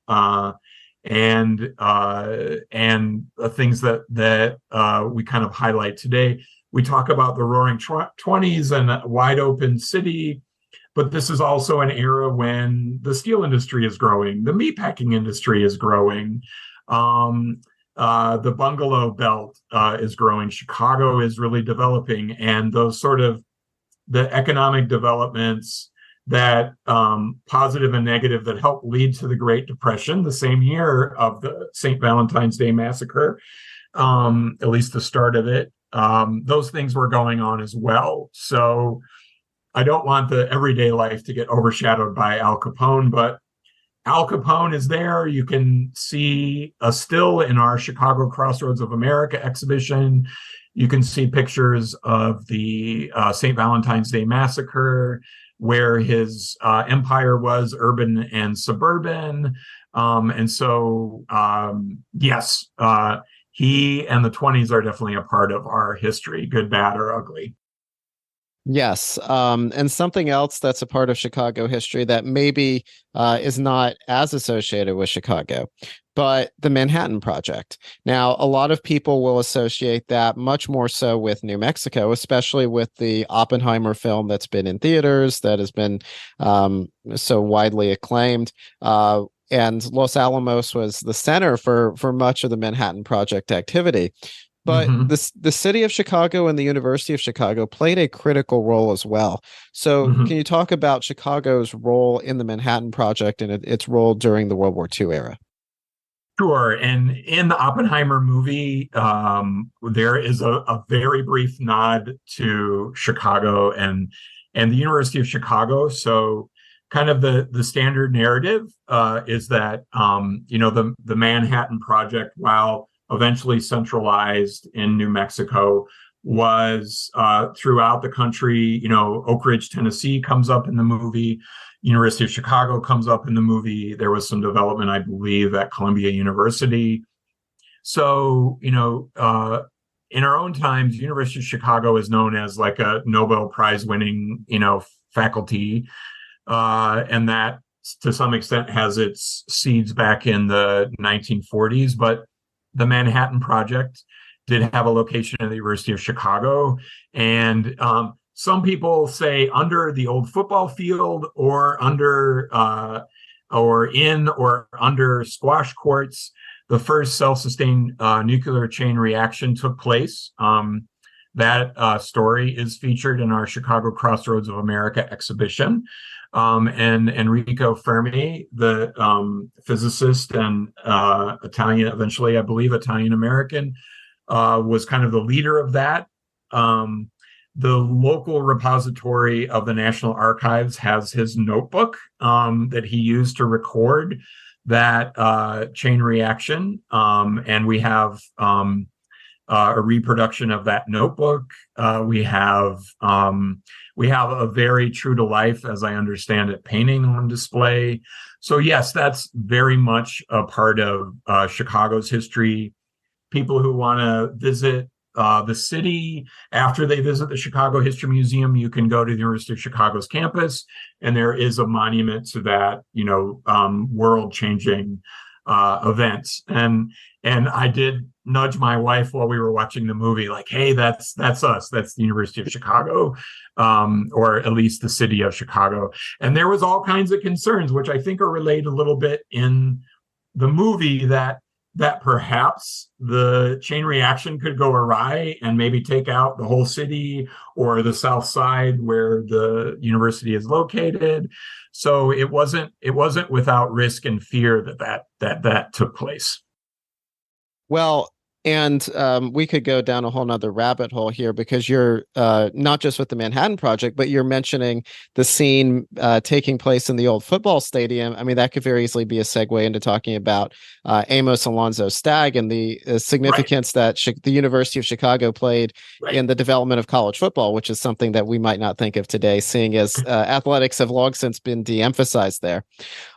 and the things that we kind of highlight today. We talk about the Roaring 20s and a wide open city, but this is also an era when the steel industry is growing, the meatpacking industry is growing, the bungalow belt is growing, Chicago is really developing, and those sort of the economic developments that positive and negative that helped lead to the Great Depression, the same year of the St. Valentine's Day Massacre, at least the start of it. Those things were going on as well. So I don't want the everyday life to get overshadowed by Al Capone, but Al Capone is there. You can see a still in our Chicago Crossroads of America exhibition. You can see pictures of the St. Valentine's Day Massacre, where his empire was urban and suburban. Yes, he and the 20s are definitely a part of our history, good, bad, or ugly.
Yes. And something else that's a part of Chicago history that maybe is not as associated with Chicago, but the Manhattan Project. Now, a lot of people will associate that much more so with New Mexico, especially with the Oppenheimer film that's been in theaters, that has been so widely acclaimed. And Los Alamos was the center for much of the Manhattan Project activity. But the city of Chicago and the University of Chicago played a critical role as well. So can you talk about Chicago's role in the Manhattan Project and its role during the World War II era?
Sure. And in the Oppenheimer movie, there is a very brief nod to Chicago and the University of Chicago. So kind of the standard narrative is that, the Manhattan Project, while eventually centralized in New Mexico, was throughout the country. Oak Ridge, Tennessee comes up in the movie. University of Chicago comes up in the movie. There was some development, I believe, at Columbia University. So, in our own times, University of Chicago is known as like a Nobel Prize winning, faculty. And that to some extent has its seeds back in the 1940s. But the Manhattan Project did have a location at the University of Chicago. And some people say under the old football field or under squash courts, the first self-sustained nuclear chain reaction took place. That story is featured in our Chicago Crossroads of America exhibition. And Enrico Fermi, the physicist and Italian, eventually, I believe, Italian-American, was kind of the leader of that. The local repository of the National Archives has his notebook that he used to record that chain reaction. And we have a reproduction of that notebook. We have a very true to life, as I understand it, painting on display. So yes, that's very much a part of Chicago's history. People who want to visit the city after they visit the Chicago History Museum, you can go to the University of Chicago's campus, and there is a monument to that, world-changing events. And I did nudge my wife while we were watching the movie, like, hey, that's us. That's the University of Chicago, or at least the city of Chicago. And there was all kinds of concerns, which I think are relayed a little bit in the movie, that perhaps the chain reaction could go awry and maybe take out the whole city or the South Side where the university is located. So it wasn't without risk and fear that took place.
Well, and we could go down a whole nother rabbit hole here, because you're not just with the Manhattan Project, but you're mentioning the scene taking place in the old football stadium. I mean, that could very easily be a segue into talking about Amos Alonzo Stagg and the significance that the University of Chicago played in the development of college football, which is something that we might not think of today, seeing as athletics have long since been de-emphasized there.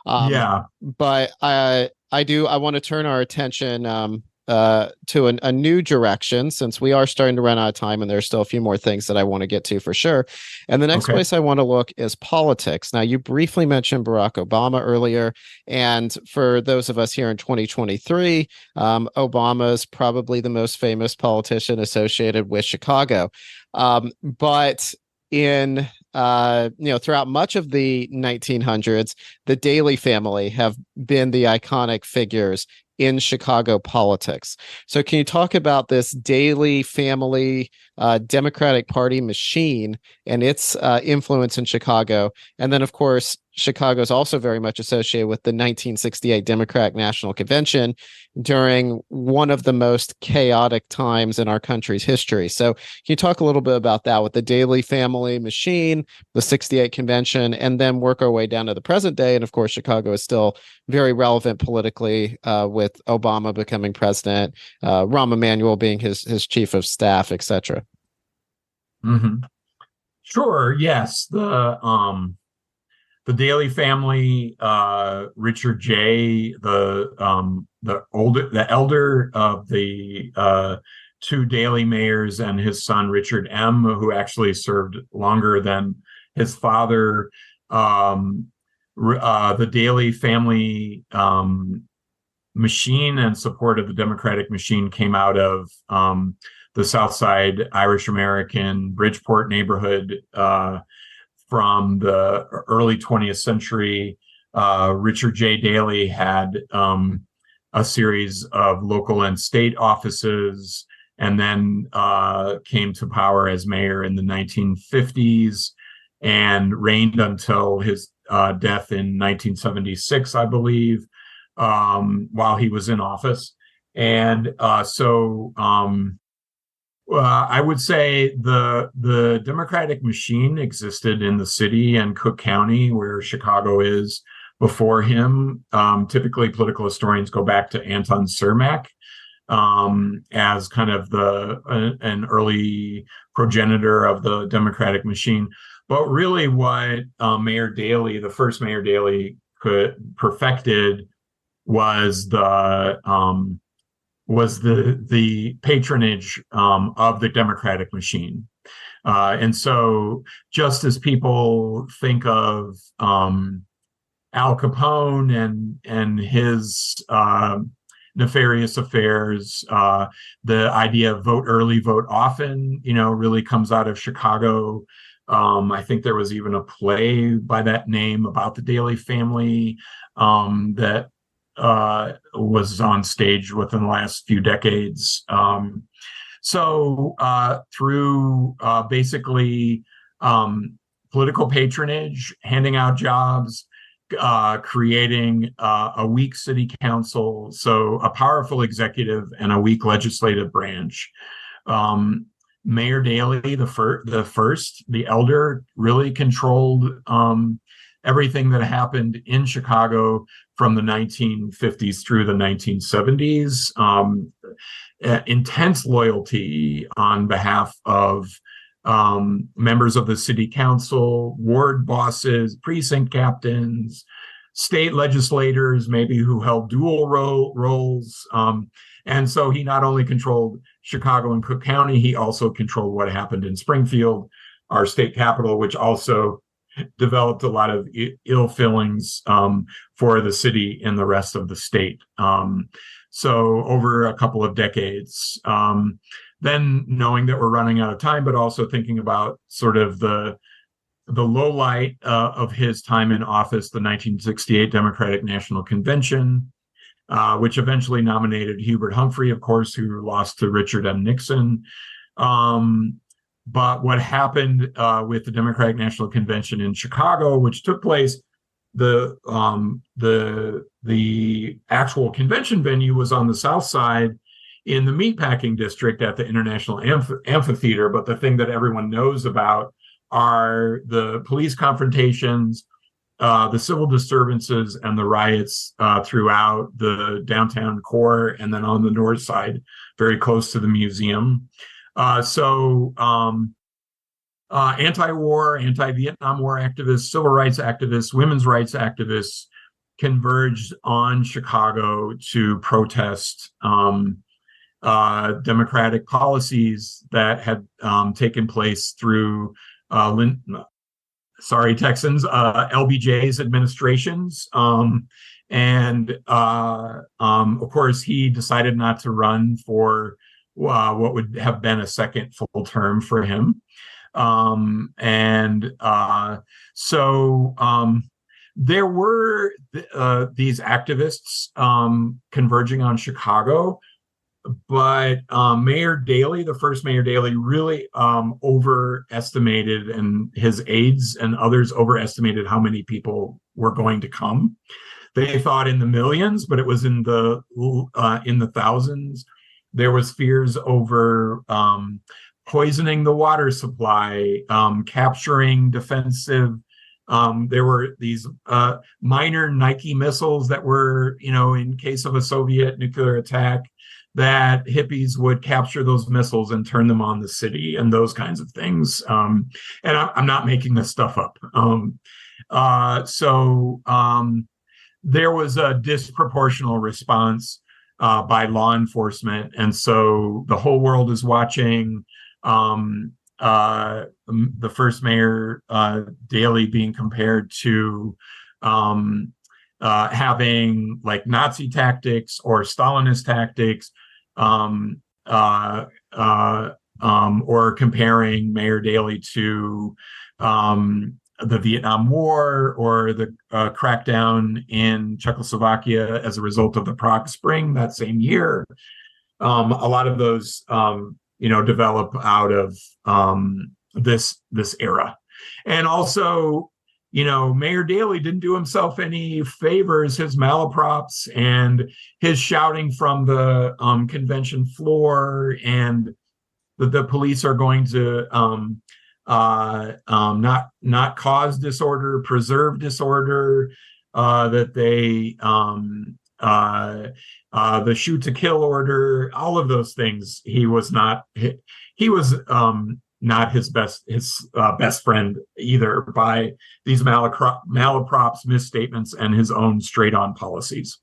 But I want to turn our attention to a new direction, since we are starting to run out of time and there's still a few more things that I want to get to for sure. And the next place I want to look is politics. Now, you briefly mentioned Barack Obama earlier, and for those of us here in 2023, Obama is probably the most famous politician associated with Chicago. But in throughout much of the 1900s, the Daley family have been the iconic figures in Chicago politics. So can you talk about this Daley family Democratic Party machine and its influence in Chicago? And then, of course, Chicago is also very much associated with the 1968 Democratic National Convention during one of the most chaotic times in our country's history. So can you talk a little bit about that with the Daley family machine, the 68 convention, and then work our way down to the present day? And of course, Chicago is still very relevant politically with Obama becoming president, Rahm Emanuel being his chief of staff, etc.
Mm-hmm. Sure. Yes. The Daley family, Richard J., the elder of the two Daley mayors, and his son Richard M., who actually served longer than his father. The Daley family machine and support of the Democratic machine came out of the South Side Irish American Bridgeport neighborhood. From the early 20th century, Richard J. Daley had a series of local and state offices and then came to power as mayor in the 1950s and reigned until his death in 1976, I believe, while he was in office. And I would say the Democratic machine existed in the city and Cook County, where Chicago is, before him. Typically, political historians go back to Anton Cermak as kind of an early progenitor of the Democratic machine. But really, what Mayor Daley, the first Mayor Daley, perfected was the patronage of the Democratic machine. And so just as people think of Al Capone and his nefarious affairs, the idea of vote early, vote often, really comes out of Chicago. I think there was even a play by that name about the Daley family that was on stage within the last few decades. Through basically political patronage, handing out jobs, creating a weak city council, so a powerful executive and a weak legislative branch. Mayor Daley, the elder, really controlled everything that happened in Chicago from the 1950s through the 1970s. Intense loyalty on behalf of members of the city council, ward bosses, precinct captains, state legislators, maybe who held dual roles. And so he not only controlled Chicago and Cook County, he also controlled what happened in Springfield, our state capital, which also developed a lot of ill feelings for the city and the rest of the state. So over a couple of decades, then knowing that we're running out of time, but also thinking about sort of the low light of his time in office, the 1968 Democratic National Convention, which eventually nominated Hubert Humphrey, of course, who lost to Richard M. Nixon. But what happened with the Democratic National Convention in Chicago, which took place, the actual convention venue was on the south side in the meatpacking district at the International Amphitheater. But the thing that everyone knows about are the police confrontations, the civil disturbances, and the riots throughout the downtown core, and then on the north side, very close to the museum. Anti-war, anti-Vietnam War activists, civil rights activists, women's rights activists converged on Chicago to protest democratic policies that had taken place through Texans, LBJ's administrations. And of course, he decided not to run for what would have been a second full term for him. There were these activists converging on Chicago, but Mayor Daley, the first Mayor Daley, really overestimated, and his aides and others overestimated how many people were going to come. They thought in the millions, but it was in the thousands. There was fears over poisoning the water supply, capturing defensive. There were these minor Nike missiles that were, in case of a Soviet nuclear attack, that hippies would capture those missiles and turn them on the city and those kinds of things. And I'm not making this stuff up. There was a disproportional response by law enforcement. And so the whole world is watching the first Mayor Daley being compared to having like Nazi tactics or Stalinist tactics, or comparing Mayor Daley to the Vietnam War or the crackdown in Czechoslovakia as a result of the Prague Spring that same year. a lot of those, develop out of this era. And also, Mayor Daley didn't do himself any favors. His malaprops and his shouting from the convention floor, and the police are going to not cause disorder, preserve disorder, that they the shoot to kill order, all of those things. He was not his best friend either, by these malaprops, misstatements, and his own straight-on policies.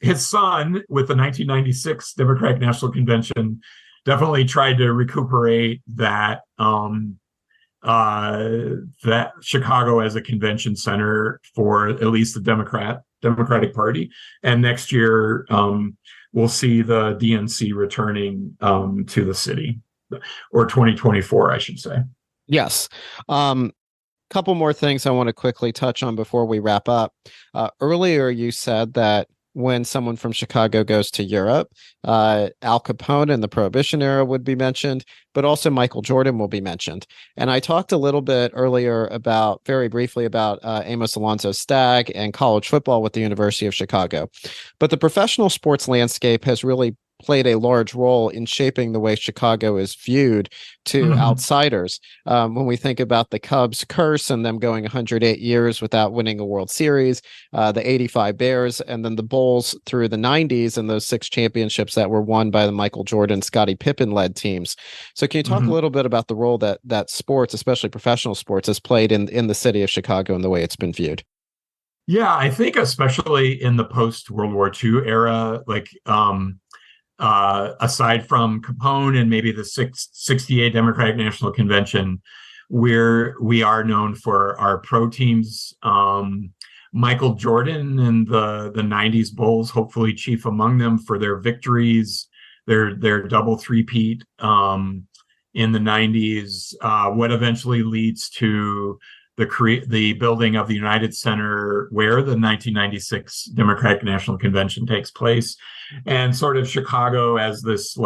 His son, with the 1996 Democratic National Convention, definitely tried to recuperate that Chicago as a convention center for at least the Democratic Party. And next year, we'll see the DNC returning to the city, or 2024, I should say.
Yes. Couple more things I want to quickly touch on before we wrap up. Earlier, you said that when someone from Chicago goes to Europe, Al Capone and the Prohibition era would be mentioned, but also Michael Jordan will be mentioned. And I talked a little bit earlier very briefly about Amos Alonzo Stagg and college football with the University of Chicago. But the professional sports landscape has really played a large role in shaping the way Chicago is viewed to outsiders. When we think about the Cubs curse and them going 108 years without winning a World Series, the 85 Bears, and then the Bulls through the 90s and those 6 championships that were won by the Michael Jordan, Scottie Pippen led teams. So can you talk a little bit about the role that sports, especially professional sports, has played in the city of Chicago and the way it's been viewed?
Yeah, I think especially in the post-World War II era, aside from Capone and maybe the 68 Democratic National Convention, where we are known for our pro teams. Michael Jordan and the 90s Bulls, hopefully chief among them, for their victories, their double three-peat in the 90s, what eventually leads to the building of the United Center, where the 1996 Democratic National Convention takes place, and sort of Chicago as this,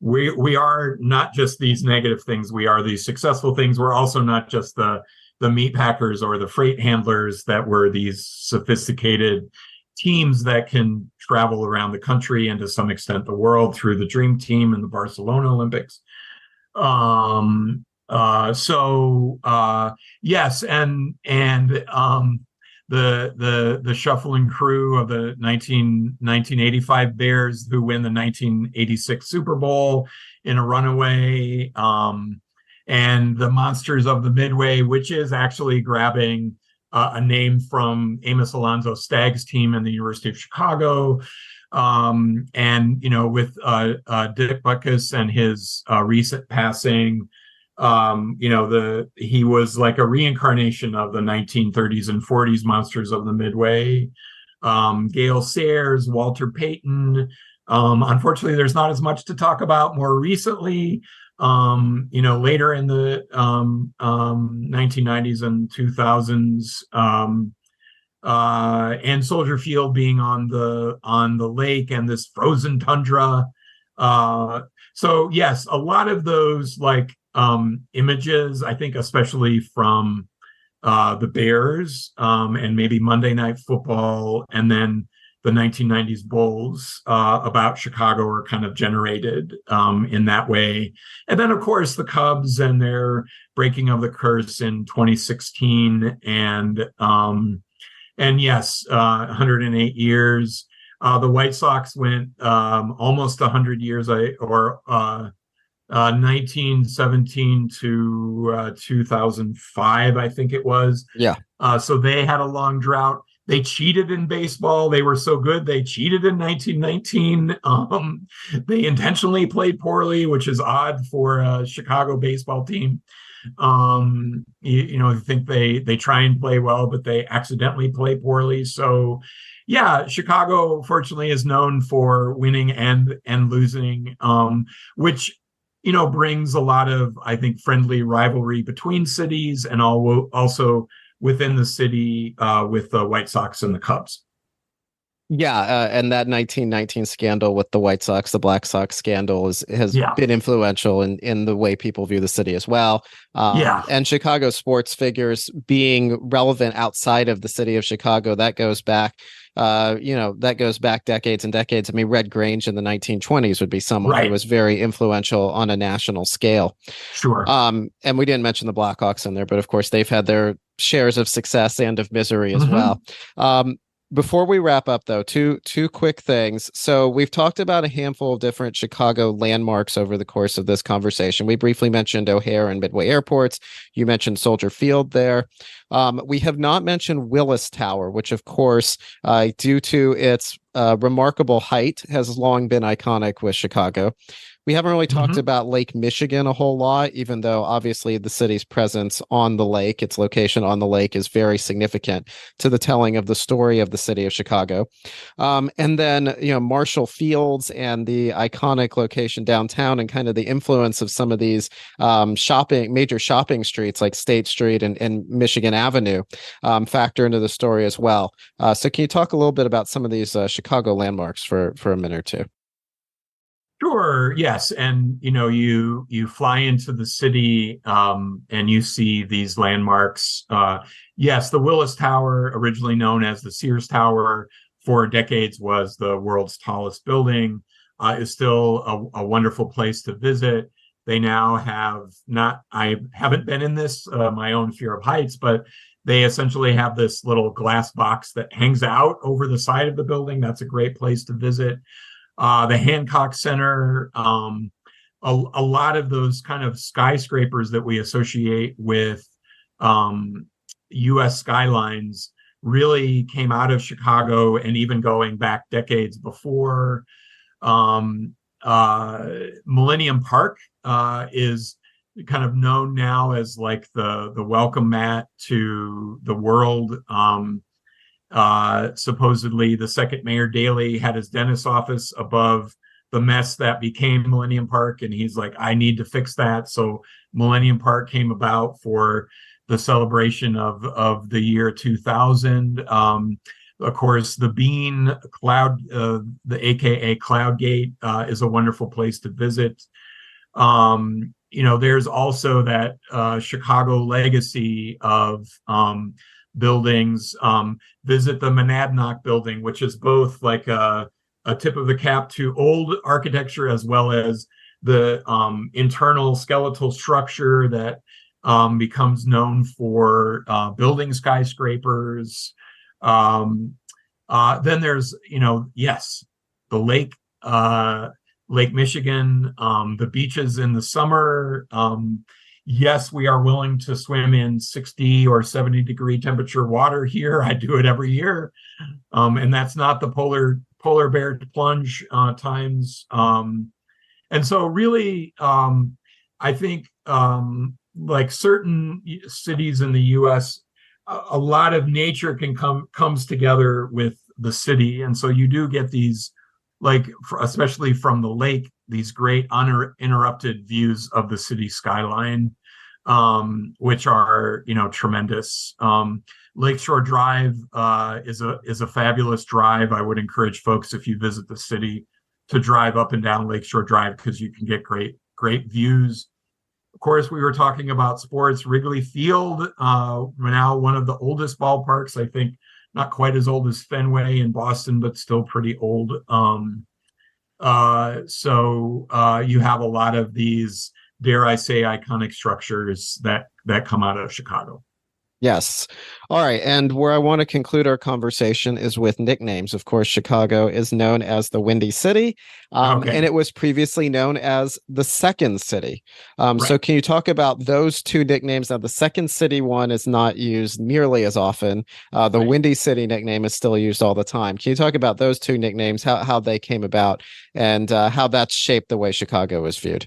we are not just these negative things, we are these successful things. We're also not just the meatpackers or the freight handlers that were these sophisticated teams that can travel around the country and to some extent the world through the Dream Team and the Barcelona Olympics. Yes, and the shuffling crew of the 1985 Bears, who win the 1986 Super Bowl in a runaway, and the Monsters of the Midway, which is actually grabbing a name from Amos Alonzo Stagg's team in the University of Chicago. And with Dick Butkus and his recent passing, he was like a reincarnation of the 1930s and 40s Monsters of the Midway. Gale Sayers, Walter Payton. Unfortunately, there's not as much to talk about more recently. Later in the 1990s and 2000s, and Soldier Field being on the lake and this frozen tundra. So yes, a lot of those images, I think, especially from the Bears, and maybe Monday Night Football, and then the 1990s Bulls, about Chicago, are kind of generated in that way. And then, of course, the Cubs and their breaking of the curse in 2016, and yes, 108 years. The White Sox went almost 100 years, 1917 to 2005, I think it was.
Yeah.
So they had a long drought. They cheated in baseball. They were so good, they cheated in 1919. They intentionally played poorly, which is odd for a Chicago baseball team. I think they try and play well, but they accidentally play poorly. So yeah, Chicago, fortunately, is known for winning and losing, which brings a lot of, I think, friendly rivalry between cities, and also within the city, with the White Sox and the Cubs.
Yeah, and that 1919 scandal with the White Sox, the Black Sox scandal has
Yeah,
been influential in the way people view the city as well.
yeah,
And Chicago sports figures being relevant outside of the city of Chicago, that goes back, that goes back decades and decades. I mean, Red Grange in the 1920s would be someone who
right,
was very influential on a national scale.
sure.
And we didn't mention the Blackhawks in there, but of course they've had their shares of success and of misery as
Hmm.
well. Before we wrap up, though, two quick things. So we've talked about a handful of different Chicago landmarks over the course of this conversation. We briefly mentioned O'Hare and Midway airports. You mentioned Soldier Field there. We have not mentioned Willis Tower, which, of course, due to its remarkable height, has long been iconic with Chicago. We haven't really talked
Hmm.
about Lake Michigan a whole lot, even though obviously the city's presence on the lake, its location on the lake, is very significant to the telling of the story of the city of Chicago. And then, Marshall Fields and the iconic location downtown and kind of the influence of some of these major shopping streets like State Street and Michigan Avenue factor into the story as well. So can you talk a little bit about some of these Chicago landmarks for a minute or two?
Sure, yes. And you fly into the city, and you see these landmarks. Yes, the Willis Tower, originally known as the Sears Tower, for decades was the world's tallest building, is still a wonderful place to visit. They now have not, I haven't been in this, my own fear of heights, but they essentially have this little glass box that hangs out over the side of the building. That's a great place to visit. The Hancock Center, a lot of those kind of skyscrapers that we associate with U.S. skylines really came out of Chicago, and even going back decades before. Um, Millennium Park is kind of known now as like the welcome mat to the world. Supposedly, the second mayor, Daley, had his dentist's office above the mess that became Millennium Park, and he's like, I need to fix that. So Millennium Park came about for the celebration of the year 2000. Of course, the Bean Cloud, the AKA Cloud Gate, is a wonderful place to visit. There's also that Chicago legacy of buildings. Visit the Monadnock building, which is both like a tip of the cap to old architecture as well as the internal skeletal structure that becomes known for building skyscrapers. Then there's, yes, the lake, Lake Michigan, the beaches in the summer. Yes, we are willing to swim in 60 or 70 degree temperature water here. I do it every year. And that's not the polar bear plunge times. And so really, I think like certain cities in the US, a lot of nature comes together with the city. And so you do get these, like, especially from the lake, these great uninterrupted views of the city skyline, which are, tremendous. Lakeshore Drive is a fabulous drive. I would encourage folks, if you visit the city, to drive up and down Lakeshore Drive, because you can get great views. Of course, we were talking about sports. Wrigley Field, now one of the oldest ballparks, I think, not quite as old as Fenway in Boston, but still pretty old. So you have a lot of these, dare I say, iconic structures that come out of Chicago.
Yes. All right. And where I want to conclude our conversation is with nicknames. Of course, Chicago is known as the Windy City,
Okay.
and it was previously known as the Second City.
Right.
So can you talk about those two nicknames? Now, the Second City one is not used nearly as often. The
Right.
Windy City nickname is still used all the time. Can you talk about those two nicknames, how they came about, and how that's shaped the way Chicago is viewed?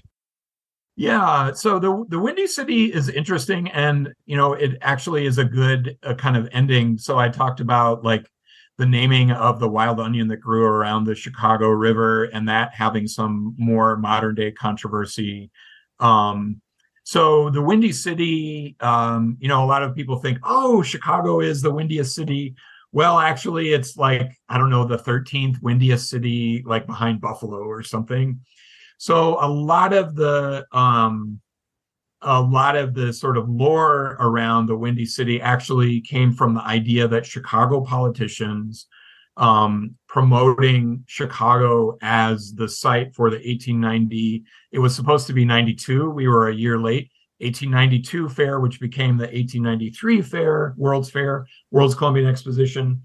Yeah, so the Windy City is interesting, and it actually is a good kind of ending. So I talked about like the naming of the wild onion that grew around the Chicago River, and that having some more modern day controversy. So the Windy City, a lot of people think, oh, Chicago is the windiest city. Well, actually, it's like, I don't know, the 13th windiest city, like behind Buffalo or something. So a lot of the sort of lore around the Windy City actually came from the idea that Chicago politicians promoting Chicago as the site for the 1890, it was supposed to be 92, we were a year late, 1892 fair, which became the 1893 fair, World's Columbian Exposition.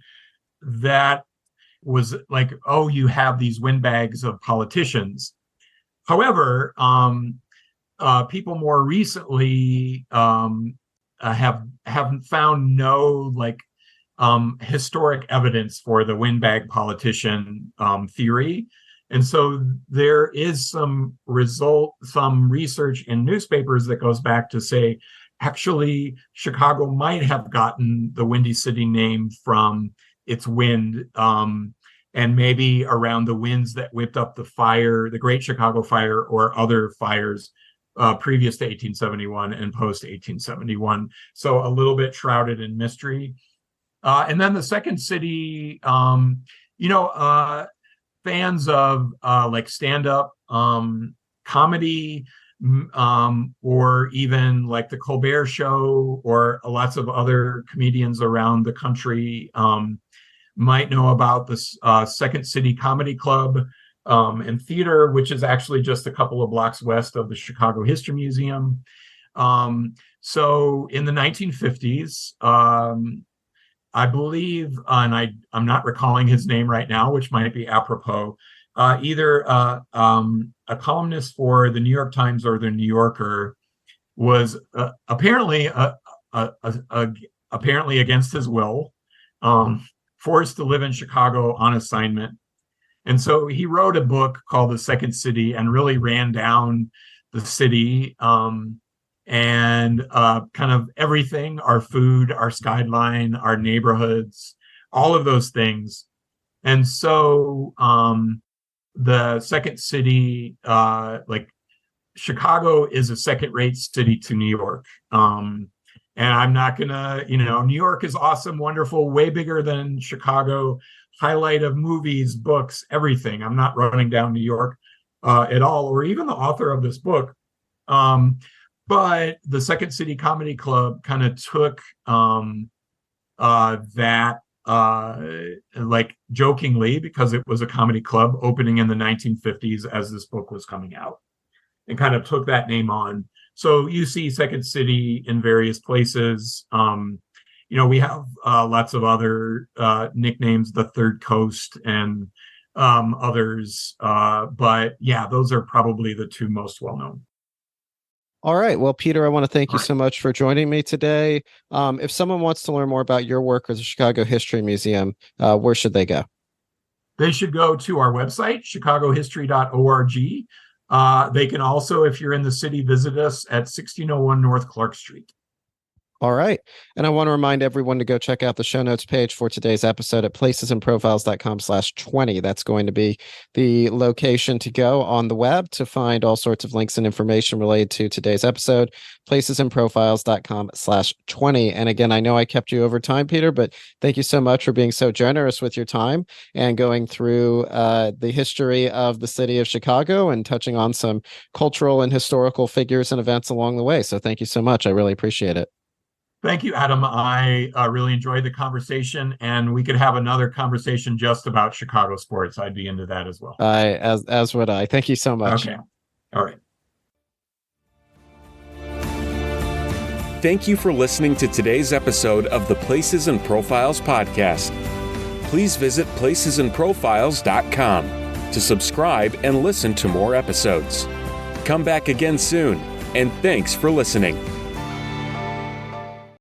That was like, oh, you have these windbags of politicians. However, people more recently have found no like historic evidence for the windbag politician theory. And so there is some research in newspapers that goes back to say, actually, Chicago might have gotten the Windy City name from its wind, and maybe around the winds that whipped up the fire, the Great Chicago Fire, or other fires previous to 1871 and post 1871. So a little bit shrouded in mystery. And then the second city, fans of like stand-up comedy, or even like the Colbert Show, or lots of other comedians around the country might know about this Second City Comedy Club and Theater, which is actually just a couple of blocks west of the Chicago History Museum. So in the 1950s, I believe, and I'm not recalling his name right now, which might be apropos, either a columnist for the New York Times or the New Yorker was apparently against his will, forced to live in Chicago on assignment. And so he wrote a book called The Second City and really ran down the city, and kind of everything, our food, our skyline, our neighborhoods, all of those things. And so the Second City, like Chicago is a second-rate city to New York. And I'm not gonna, New York is awesome, wonderful, way bigger than Chicago, highlight of movies, books, everything. I'm not running down New York at all, or even the author of this book. But the Second City Comedy Club kind of took that, like jokingly, because it was a comedy club opening in the 1950s as this book was coming out, and kind of took that name on. So you see Second City in various places. We have lots of other nicknames, the Third Coast and others. But yeah, those are probably the two most well-known.
All right. Well, Peter, I want to thank you so much for joining me today. If someone wants to learn more about your work at the Chicago History Museum, where should they go?
They should go to our website, chicagohistory.org. They can also, if you're in the city, visit us at 1601 North Clark Street.
All right. And I want to remind everyone to go check out the show notes page for today's episode at placesandprofiles.com/20. That's going to be the location to go on the web to find all sorts of links and information related to today's episode, placesandprofiles.com/20. And again, I know I kept you over time, Peter, but thank you so much for being so generous with your time and going through the history of the city of Chicago and touching on some cultural and historical figures and events along the way. So thank you so much. I really appreciate it.
Thank you, Adam. I really enjoyed the conversation, and we could have another conversation just about Chicago sports. I'd be into that as well.
As would I. Thank you so much.
Okay. All right.
Thank you for listening to today's episode of the Places and Profiles podcast. Please visit placesandprofiles.com to subscribe and listen to more episodes. Come back again soon, and thanks for listening.